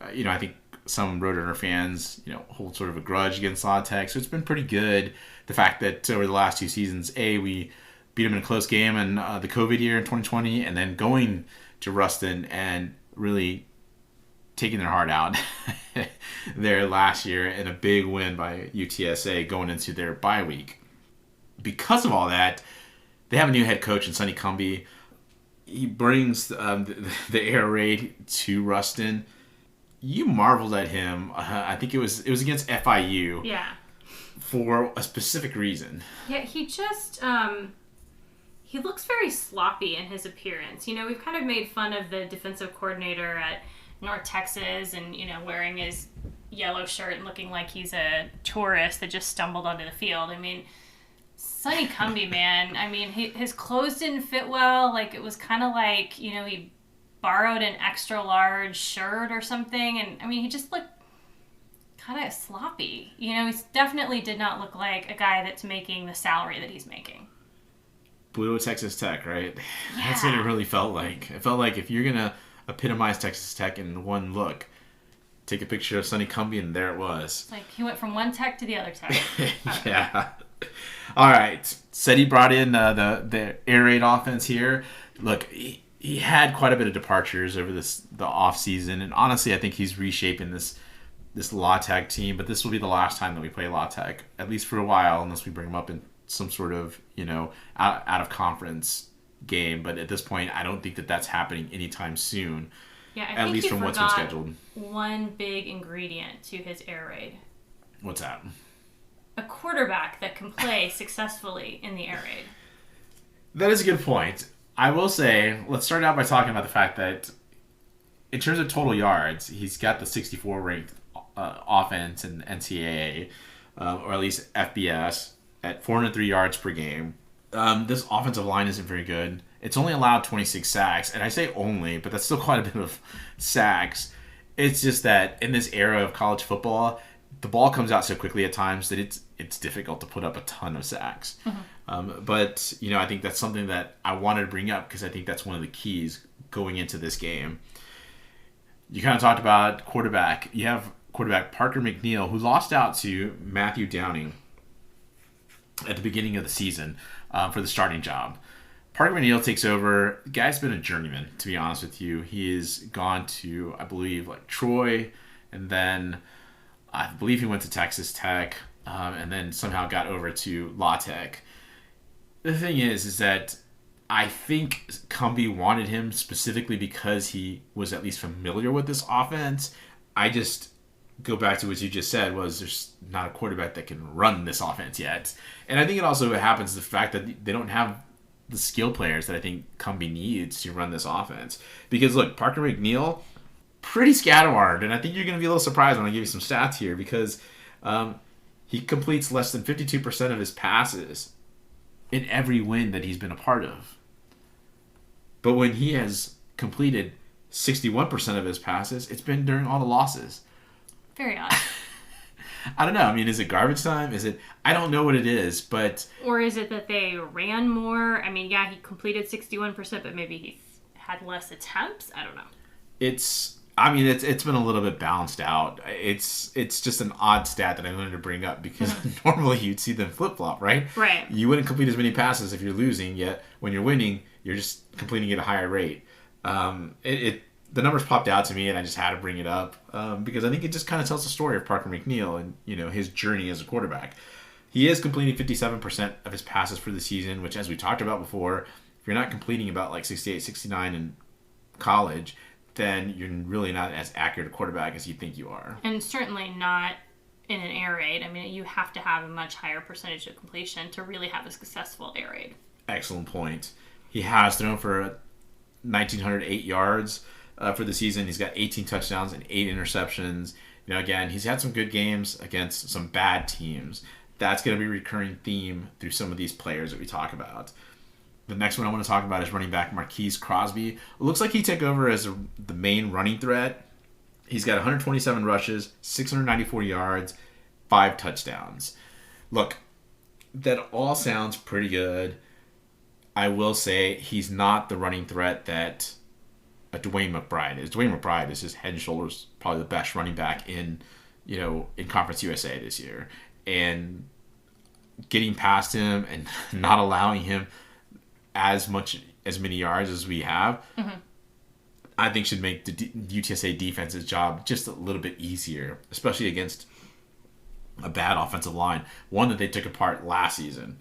I think some Roadrunner fans, hold sort of a grudge against La Tech. So it's been pretty good. The fact that over the last 2 seasons, we beat them in a close game in the COVID year in 2020, and then going to Ruston and really taking their heart out there last year in a big win by UTSA going into their bye week. Because of all that, they have a new head coach in Sonny Cumbie. He brings the air raid to Ruston. You marveled at him. I think it was against FIU. Yeah. For a specific reason. Yeah, he just he looks very sloppy in his appearance. We've kind of made fun of the defensive coordinator at North Texas and, wearing his yellow shirt and looking like he's a tourist that just stumbled onto the field. I mean, Sonny Cumbie, man. I mean, his clothes didn't fit well. It was kind of like, he borrowed an extra large shirt or something. And, I mean, he just looked kind of sloppy. He definitely did not look like a guy that's making the salary that he's making. Blue Texas Tech, right? Yeah. That's what it really felt like. It felt like if you're going to epitomize Texas Tech in one look, take a picture of Sonny Cumbie, and there it was. It's like he went from one tech to the other tech. Yeah. All right. Said he brought in the air raid offense here. Look, he had quite a bit of departures over the off season, and honestly, I think he's reshaping this La Tech team. But this will be the last time that we play La Tech, at least for a while, unless we bring them up in some sort of out of conference game. But at this point, I don't think that that's happening anytime soon. Yeah, I at think least from what's been scheduled. One big ingredient to his air raid. What's that? A quarterback that can play successfully in the air raid. That is a good point. I will say, let's start out by talking about the fact that in terms of total yards, he's got the 64 ranked offense in NCAA, or at least FBS, at 403 yards per game. This offensive line isn't very good. It's only allowed 26 sacks, and I say only, but that's still quite a bit of sacks. It's just that in this era of college football, the ball comes out so quickly at times that it's difficult to put up a ton of sacks. Mm-hmm. But I think that's something that I wanted to bring up because I think that's one of the keys going into this game. You kind of talked about quarterback. You have quarterback Parker McNeil, who lost out to Matthew Downing at the beginning of the season for the starting job. Parker McNeil takes over. The guy's been a journeyman, to be honest with you. He's gone to, I believe, Troy, and then I believe he went to Texas Tech, and then somehow got over to La Tech. The thing is that I think Cumbie wanted him specifically because he was at least familiar with this offense. I just go back to what you just said, was there's not a quarterback that can run this offense yet. And I think it also happens the fact that they don't have the skill players that I think Cumbie needs to run this offense. Because look, Parker McNeil, pretty scatterward, and I think you're going to be a little surprised when I give you some stats here because he completes less than 52% of his passes in every win that he's been a part of. But when he has completed 61% of his passes, it's been during all the losses. Very odd. I don't know. I mean, is it garbage time? Is it? I don't know what it is, but Or is it that they ran more? I mean, yeah, he completed 61%, but maybe he had less attempts. I don't know. it's. I mean, it's been a little bit balanced out. It's just an odd stat that I wanted to bring up because normally you'd see them flip flop, right? Right. You wouldn't complete as many passes if you're losing, yet when you're winning, you're just completing at a higher rate. The numbers popped out to me, and I just had to bring it up because I think it just kind of tells the story of Parker McNeil and his journey as a quarterback. He is completing 57% of his passes for the season, which, as we talked about before, if you're not completing about like 68, 69 in college, then you're really not as accurate a quarterback as you think you are. And certainly not in an air raid. I mean, you have to have a much higher percentage of completion to really have a successful air raid. Excellent point. He has thrown for 1,908 yards for the season. He's got 18 touchdowns and 8 interceptions. Again, he's had some good games against some bad teams. That's going to be a recurring theme through some of these players that we talk about. The next one I want to talk about is running back Marquise Crosby. It looks like he took over as the main running threat. He's got 127 rushes, 694 yards, 5 touchdowns. Look, that all sounds pretty good. I will say he's not the running threat that a Dwayne McBride is. Dwayne McBride is his head and shoulders probably the best running back in Conference USA this year. And getting past him and not allowing him as many yards as we have, I think should make the UTSA defense's job just a little bit easier, especially against a bad offensive line, one that they took apart last season.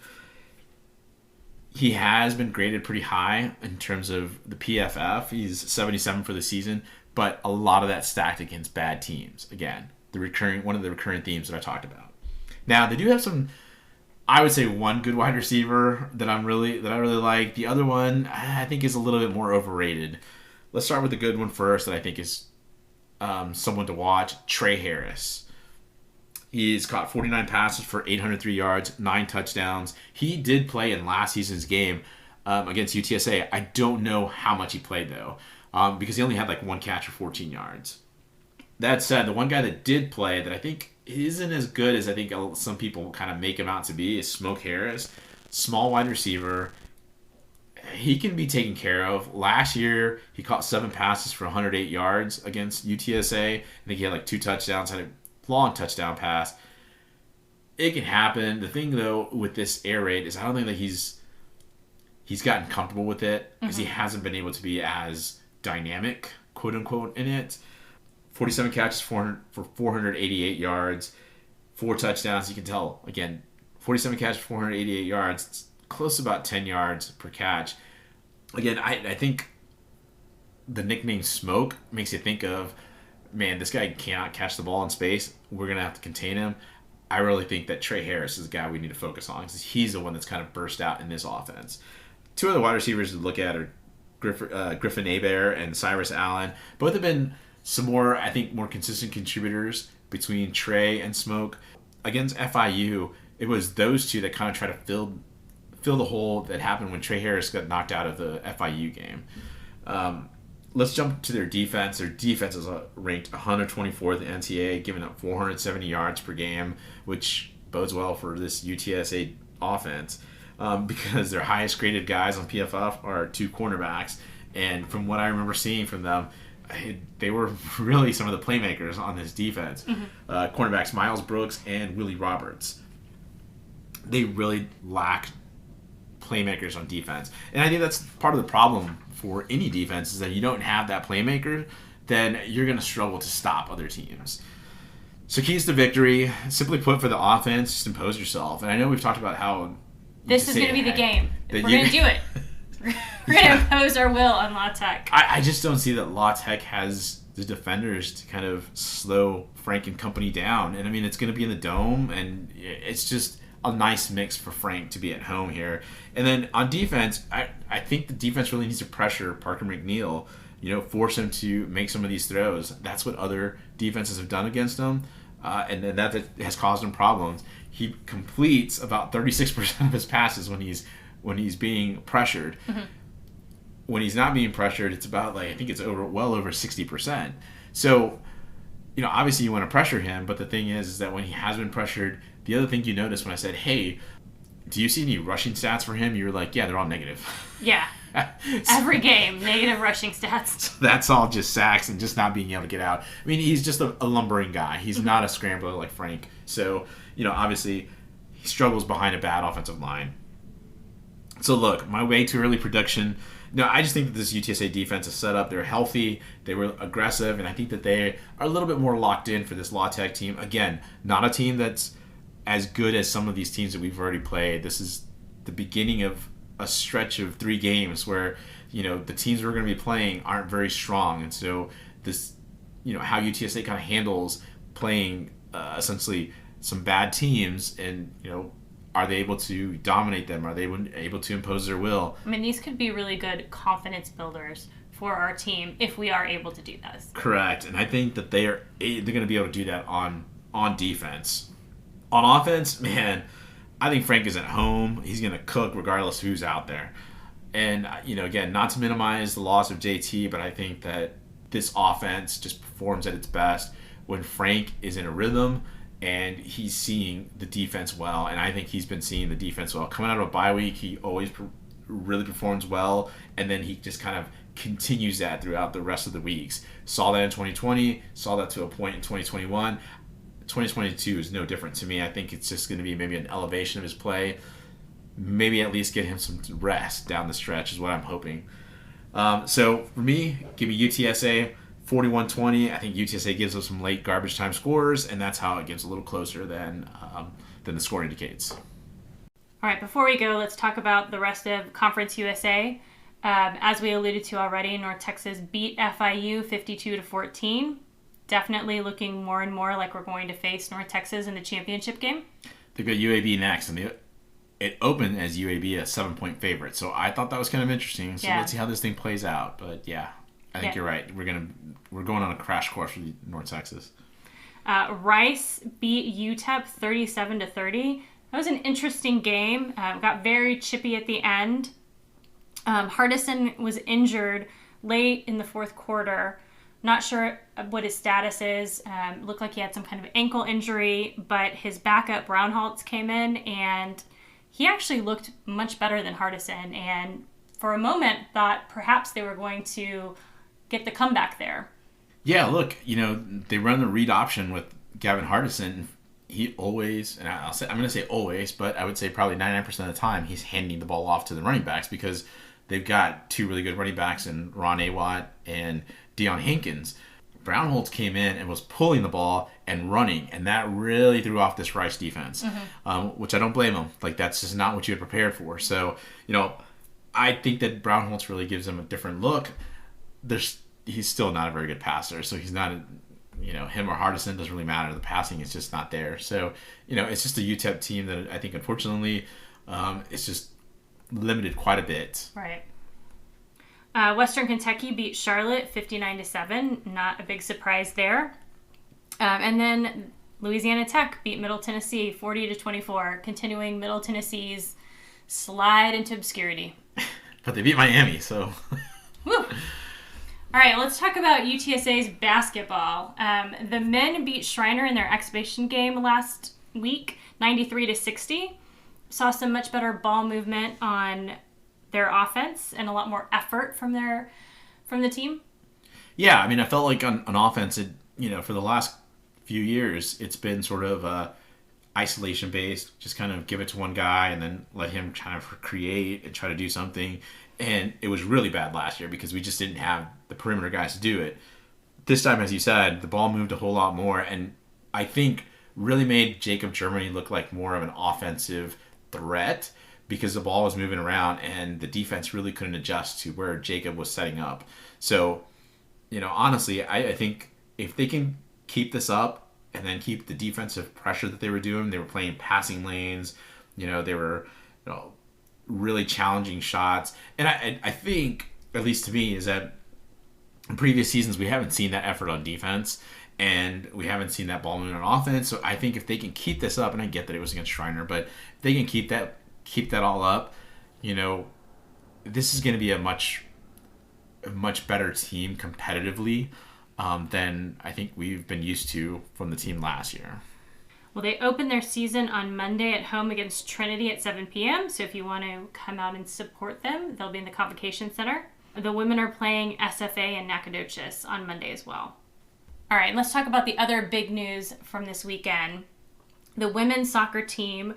He has been graded pretty high in terms of the PFF. He's 77 for the season, but a lot of that stacked against bad teams. Again, one of the recurring themes that I talked about. Now, they do have some, I would say, one good wide receiver that I really like. The other one I think is a little bit more overrated. Let's start with the good one first that I think is someone to watch, Trey Harris. He's caught 49 passes for 803 yards, 9 touchdowns. He did play in last season's game against UTSA. I don't know how much he played, though, because he only had like 1 catch for 14 yards. That said, the one guy that did play that I think isn't as good as I think some people kind of make him out to be is Smoke Harris. Small wide receiver. He can be taken care of. Last year, he caught 7 passes for 108 yards against UTSA. I think he had like 2 touchdowns, had a long touchdown pass. It can happen. The thing, though, with this air raid is I don't think that he's gotten comfortable with it because he hasn't been able to be as dynamic, quote unquote, in it. 47 catches for 488 yards, 4 touchdowns. You can tell, again, 47 catches, 488 yards. It's close to about 10 yards per catch. Again, I think the nickname Smoke makes you think of, man, this guy cannot catch the ball in space. We're going to have to contain him. I really think that Trey Harris is the guy we need to focus on because he's the one that's kind of burst out in this offense. 2 other wide receivers to look at are Griffin Hebert and Cyrus Allen. Both have been some more consistent contributors between Trey and Smoke. Against FIU, it was those two that kind of try to fill the hole that happened when Trey Harris got knocked out of the FIU game. Let's jump to their defense. Their defense is ranked 124th in NCAA, giving up 470 yards per game, which bodes well for this UTSA offense because their highest graded guys on PFF are 2 cornerbacks. And from what I remember seeing from them, they were really some of the playmakers on this defense. Cornerbacks Miles Brooks and Willie Roberts. They really lack playmakers on defense. And I think that's part of the problem for any defense is that you don't have that playmaker, then you're going to struggle to stop other teams. So keys to victory, simply put, for the offense, just impose yourself. And I know we've talked about how this is going to be the game. We're going to do it. We're going to impose our will on La Tech. I just don't see that La Tech has the defenders to kind of slow Frank and company down. And I mean, it's going to be in the Dome, and it's just a nice mix for Frank to be at home here. And then on defense, I think the defense really needs to pressure Parker McNeil, force him to make some of these throws. That's what other defenses have done against him, and that has caused him problems. He completes about 36% of his passes when he's being pressured. When he's not being pressured, it's about I think it's well over 60%. So obviously you want to pressure him, but the thing is that when he has been pressured, the other thing you notice when I said, hey, do you see any rushing stats for him? You were like, yeah, they're all negative. Yeah. Every game, negative rushing stats. So that's all just sacks and just not being able to get out. I mean, he's just a lumbering guy. He's not a scrambler like Frank. So, obviously he struggles behind a bad offensive line. So look, my way too early prediction. No, I just think that this UTSA defense is set up. They're healthy. They were aggressive. And I think that they are a little bit more locked in for this La Tech team. Again, not a team that's as good as some of these teams that we've already played. This is the beginning of a stretch of 3 games where, the teams we're going to be playing aren't very strong. And so this, how UTSA kind of handles playing essentially some bad teams and, are they able to dominate them? Are they able to impose their will? I mean, these could be really good confidence builders for our team if we are able to do this. Correct. And I think that they're going to be able to do that on defense. On offense, man, I think Frank is at home. He's going to cook regardless of who's out there. And, again, not to minimize the loss of JT, but I think that this offense just performs at its best when Frank is in a rhythm and he's seeing the defense well. And I think he's been seeing the defense well. Coming out of a bye week, he always really performs well, and then he just kind of continues that throughout the rest of the weeks. Saw that in 2020, saw that to a point in 2021. 2022 is no different to me. I think it's just going to be maybe an elevation of his play. Maybe at least get him some rest down the stretch is what I'm hoping. So for me, give me UTSA 41-20. I think UTSA gives us some late garbage time scores, and that's how it gets a little closer than the score indicates. All right, before we go, let's talk about the rest of Conference USA. As we alluded to already, North Texas beat FIU 52-14. Definitely looking more and more like we're going to face North Texas in the championship game. They've got UAB next, and it opened as UAB a 7-point favorite. So I thought that was kind of interesting. So let's see how this thing plays out. But yeah, I think you're right. We're going on a crash course with North Texas. Rice beat UTEP 37-30. That was an interesting game. Got very chippy at the end. Hardison was injured late in the fourth quarter. Not sure what his status is. Looked like he had some kind of ankle injury, but his backup Brownholtz came in, and he actually looked much better than Hardison. And for a moment, thought perhaps they were going to get the comeback there. Yeah, look, they run the read option with Gavin Hardison. He always, and I'm going to say always, but I would say probably 99% of the time, he's handing the ball off to the running backs because they've got 2 really good running backs in Ron Awatt and Deion Hankins. Brownholtz came in and was pulling the ball and running, and that really threw off this Rice defense, which I don't blame him. Like, that's just not what you had prepared for. So, I think that Brownholtz really gives him a different look. He's still not a very good passer, so he's not him or Hardison doesn't really matter. The passing is just not there. So, it's just a UTEP team that I think, unfortunately, it's just limited quite a bit. Right. Western Kentucky beat Charlotte 59-7. Not a big surprise there. And then Louisiana Tech beat Middle Tennessee 40-24, continuing Middle Tennessee's slide into obscurity. But they beat Miami, so. Woo. All right, let's talk about UTSA's basketball. The men beat Schreiner in their exhibition game last week, 93-60. Saw some much better ball movement on their offense and a lot more effort from the team. Yeah, I mean, I felt like on offense, for the last few years, it's been sort of isolation based. Just kind of give it to one guy and then let him kind of create and try to do something. And it was really bad last year because we just didn't have the perimeter guys to do it. This time, as you said, the ball moved a whole lot more, and I think really made Jacob Germany look like more of an offensive threat because the ball was moving around and the defense really couldn't adjust to where Jacob was setting up. So, honestly, I think if they can keep this up and then keep the defensive pressure that they were doing, they were playing passing lanes, they were, really challenging shots. And I think, at least to me, is that in previous seasons we haven't seen that effort on defense and we haven't seen that ball movement on offense. So I think if they can keep this up, and I get that it was against Schreiner, but if they can keep that all up, this is going to be a much better team competitively. than I think we've been used to from the team last year. Well, they open their season on Monday at home against Trinity at 7 p.m. So if you want to come out and support them, they'll be in the Convocation Center. The women are playing SFA and Nacogdoches on Monday as well. All right, let's talk about the other big news from this weekend. The women's soccer team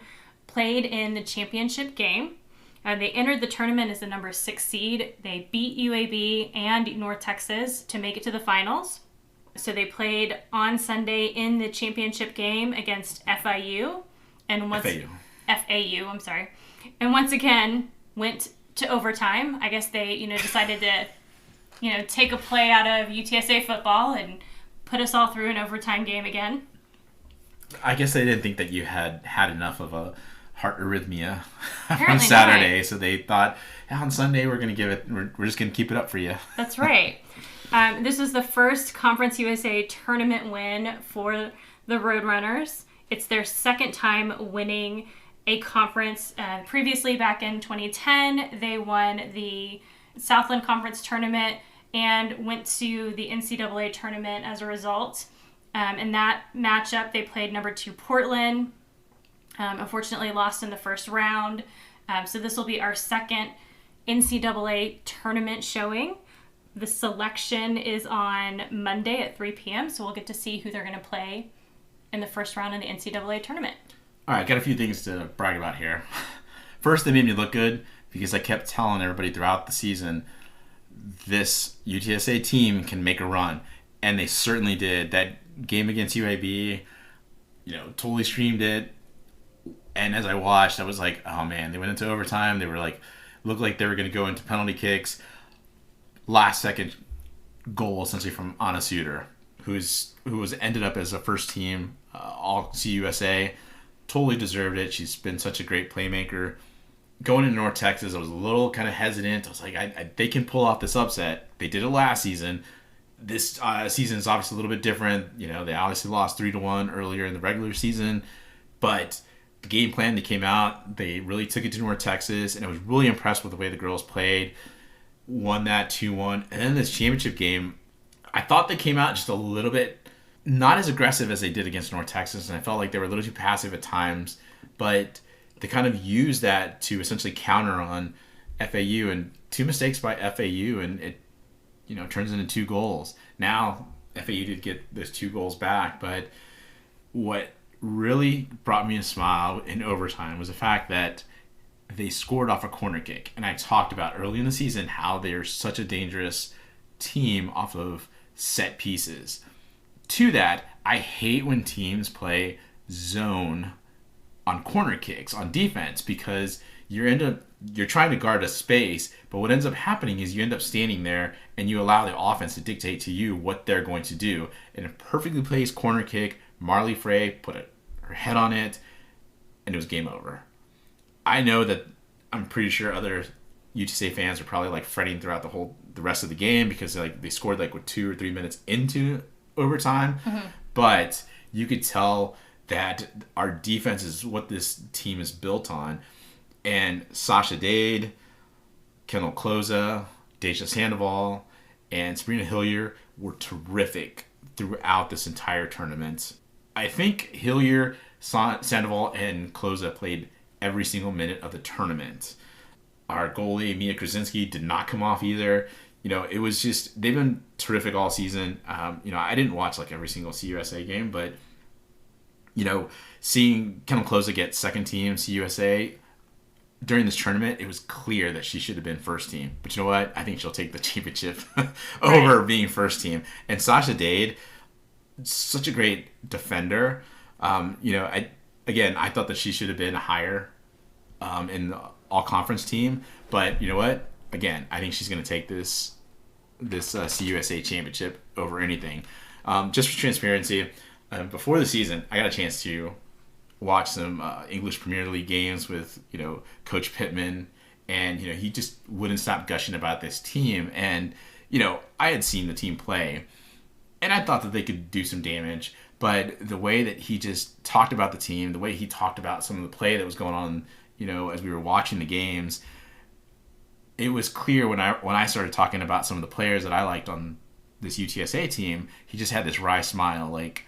played in the championship game. They entered the tournament as the number 6 seed. They beat UAB and North Texas to make it to the finals. So they played on Sunday in the championship game against FAU. I'm sorry. And once again, went to overtime. I guess they, decided to, take a play out of UTSA football and put us all through an overtime game again. I guess they didn't think that you had enough of a heart arrhythmia Apparently on Saturday, not. So they thought, on Sunday we're just going to keep it up for you. That's right. This was the first Conference USA tournament win for the Roadrunners. It's their second time winning a conference. Previously, back in 2010, they won the Southland Conference tournament and went to the NCAA tournament as a result. In that matchup, they played number 2 Portland. Unfortunately, lost in the first round. So this will be our second NCAA tournament showing. The selection is on Monday at 3 p.m., so we'll get to see who they're going to play in the first round of the NCAA tournament. All right, got a few things to brag about here. First, they made me look good because I kept telling everybody throughout the season, this UTSA team can make a run, and they certainly did. That game against UAB, totally streamed it, and as I watched, I was like, oh man, they went into overtime. They were looked like they were going to go into penalty kicks. Last second goal essentially from Anna Suter, who was ended up as a first team all CUSA. Totally deserved it. She's been such a great playmaker. Going into North Texas, I was a little kind of hesitant. I was like, they can pull off this upset. They did it last season. This season is obviously a little bit different. They obviously lost 3-1 earlier in the regular season, but the game plan, they came out, they really took it to North Texas, and I was really impressed with the way the girls played. Won that 2-1. And then this championship game, I thought they came out just a little bit not as aggressive as they did against North Texas, and I felt like they were a little too passive at times, but they kind of used that to essentially counter on FAU, and 2 mistakes by FAU, and it turns into 2 goals. Now FAU did get those 2 goals back, but what really brought me a smile in overtime was the fact that they scored off a corner kick. And I talked about early in the season how they're such a dangerous team off of set pieces. To that, I hate when teams play zone on corner kicks on defense, because you're trying to guard a space, but what ends up happening is you end up standing there and you allow the offense to dictate to you what they're going to do. And a perfectly placed corner kick, Marley Frey put her head on it, and it was game over. I know that I'm pretty sure other UTSA fans are probably fretting throughout the rest of the game because they scored with 2 or 3 minutes into overtime. Mm-hmm. But you could tell that our defense is what this team is built on. And Sasha Dade, Kendall CUSA, Deja Sandoval, and Sabrina Hillier were terrific throughout this entire tournament. I think Hillier, Sandoval, and CUSA played every single minute of the tournament. Our goalie, Mia Krasinski, did not come off either. It was just, they've been terrific all season. I didn't watch every single CUSA game, but, seeing Kendall CUSA get second team CUSA during this tournament, it was clear that she should have been first team. But you know what? I think she'll take the championship over being first team. And Sasha Dade, such a great defender. I thought that she should have been higher in the all-conference team. But you know what? Again, I think she's going to take this CUSA championship over anything. Just for transparency, before the season, I got a chance to watch some English Premier League games with Coach Pittman, and he just wouldn't stop gushing about this team. And I had seen the team play, and I thought that they could do some damage. But the way that he just talked about the team, the way he talked about some of the play that was going on, as we were watching the games, it was clear when I started talking about some of the players that I liked on this UTSA team, he just had this wry smile, like,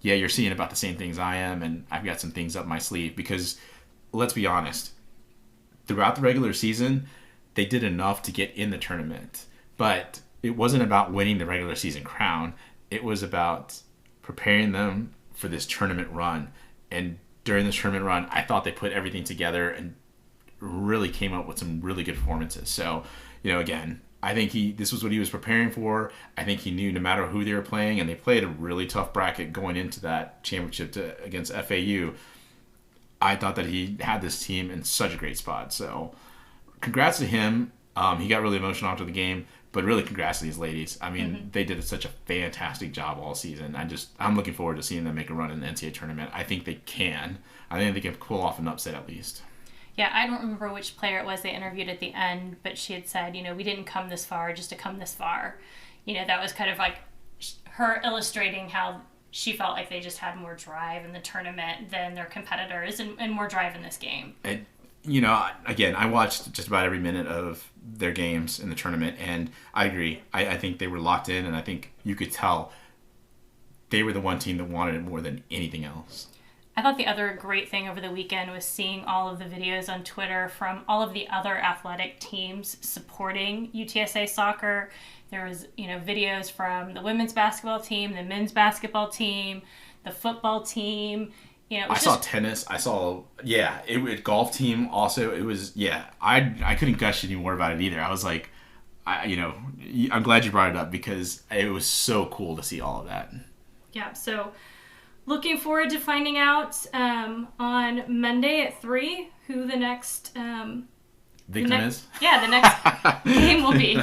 yeah, you're seeing about the same things I am, and I've got some things up my sleeve. Because let's be honest, throughout the regular season, they did enough to get in the tournament, but it wasn't about winning the regular season crown. It was about preparing them for this tournament run. And during this tournament run, I thought they put everything together and really came up with some really good performances. So, again, I think this was what he was preparing for. I think he knew no matter who they were playing, and they played a really tough bracket going into that championship against FAU. I thought that he had this team in such a great spot. So congrats to him. He got really emotional after the game, but really congrats to these ladies. I mean, they did such a fantastic job all season. I'm looking forward to seeing them make a run in the NCAA tournament. I think they can. I think they can pull off an upset at least. Yeah, I don't remember which player it was they interviewed at the end, but she had said, we didn't come this far just to come this far. That was kind of like her illustrating how she felt like they just had more drive in the tournament than their competitors and more drive in this game. Again, I watched just about every minute of their games in the tournament, and I agree. I think they were locked in, and I think you could tell they were the one team that wanted it more than anything else. I thought the other great thing over the weekend was seeing all of the videos on Twitter from all of the other athletic teams supporting UTSA soccer. There was, videos from the women's basketball team, the men's basketball team, the football team. I saw tennis. I saw, golf team also. It was, I couldn't gush any more about it either. I was like, I'm glad you brought it up because it was so cool to see all of that. Yeah, so looking forward to finding out on Monday at 3 who the next victim is? Yeah, the next game will be.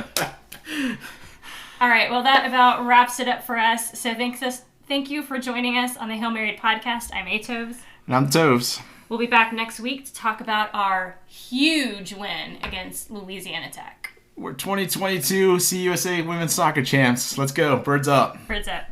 All right, well, that about wraps it up for us. So thank you for joining us on the Hail Mary podcast. I'm Atoves. And I'm Toves. We'll be back next week to talk about our huge win against Louisiana Tech. We're 2022 CUSA women's soccer champs. Let's go. Birds up. Birds up.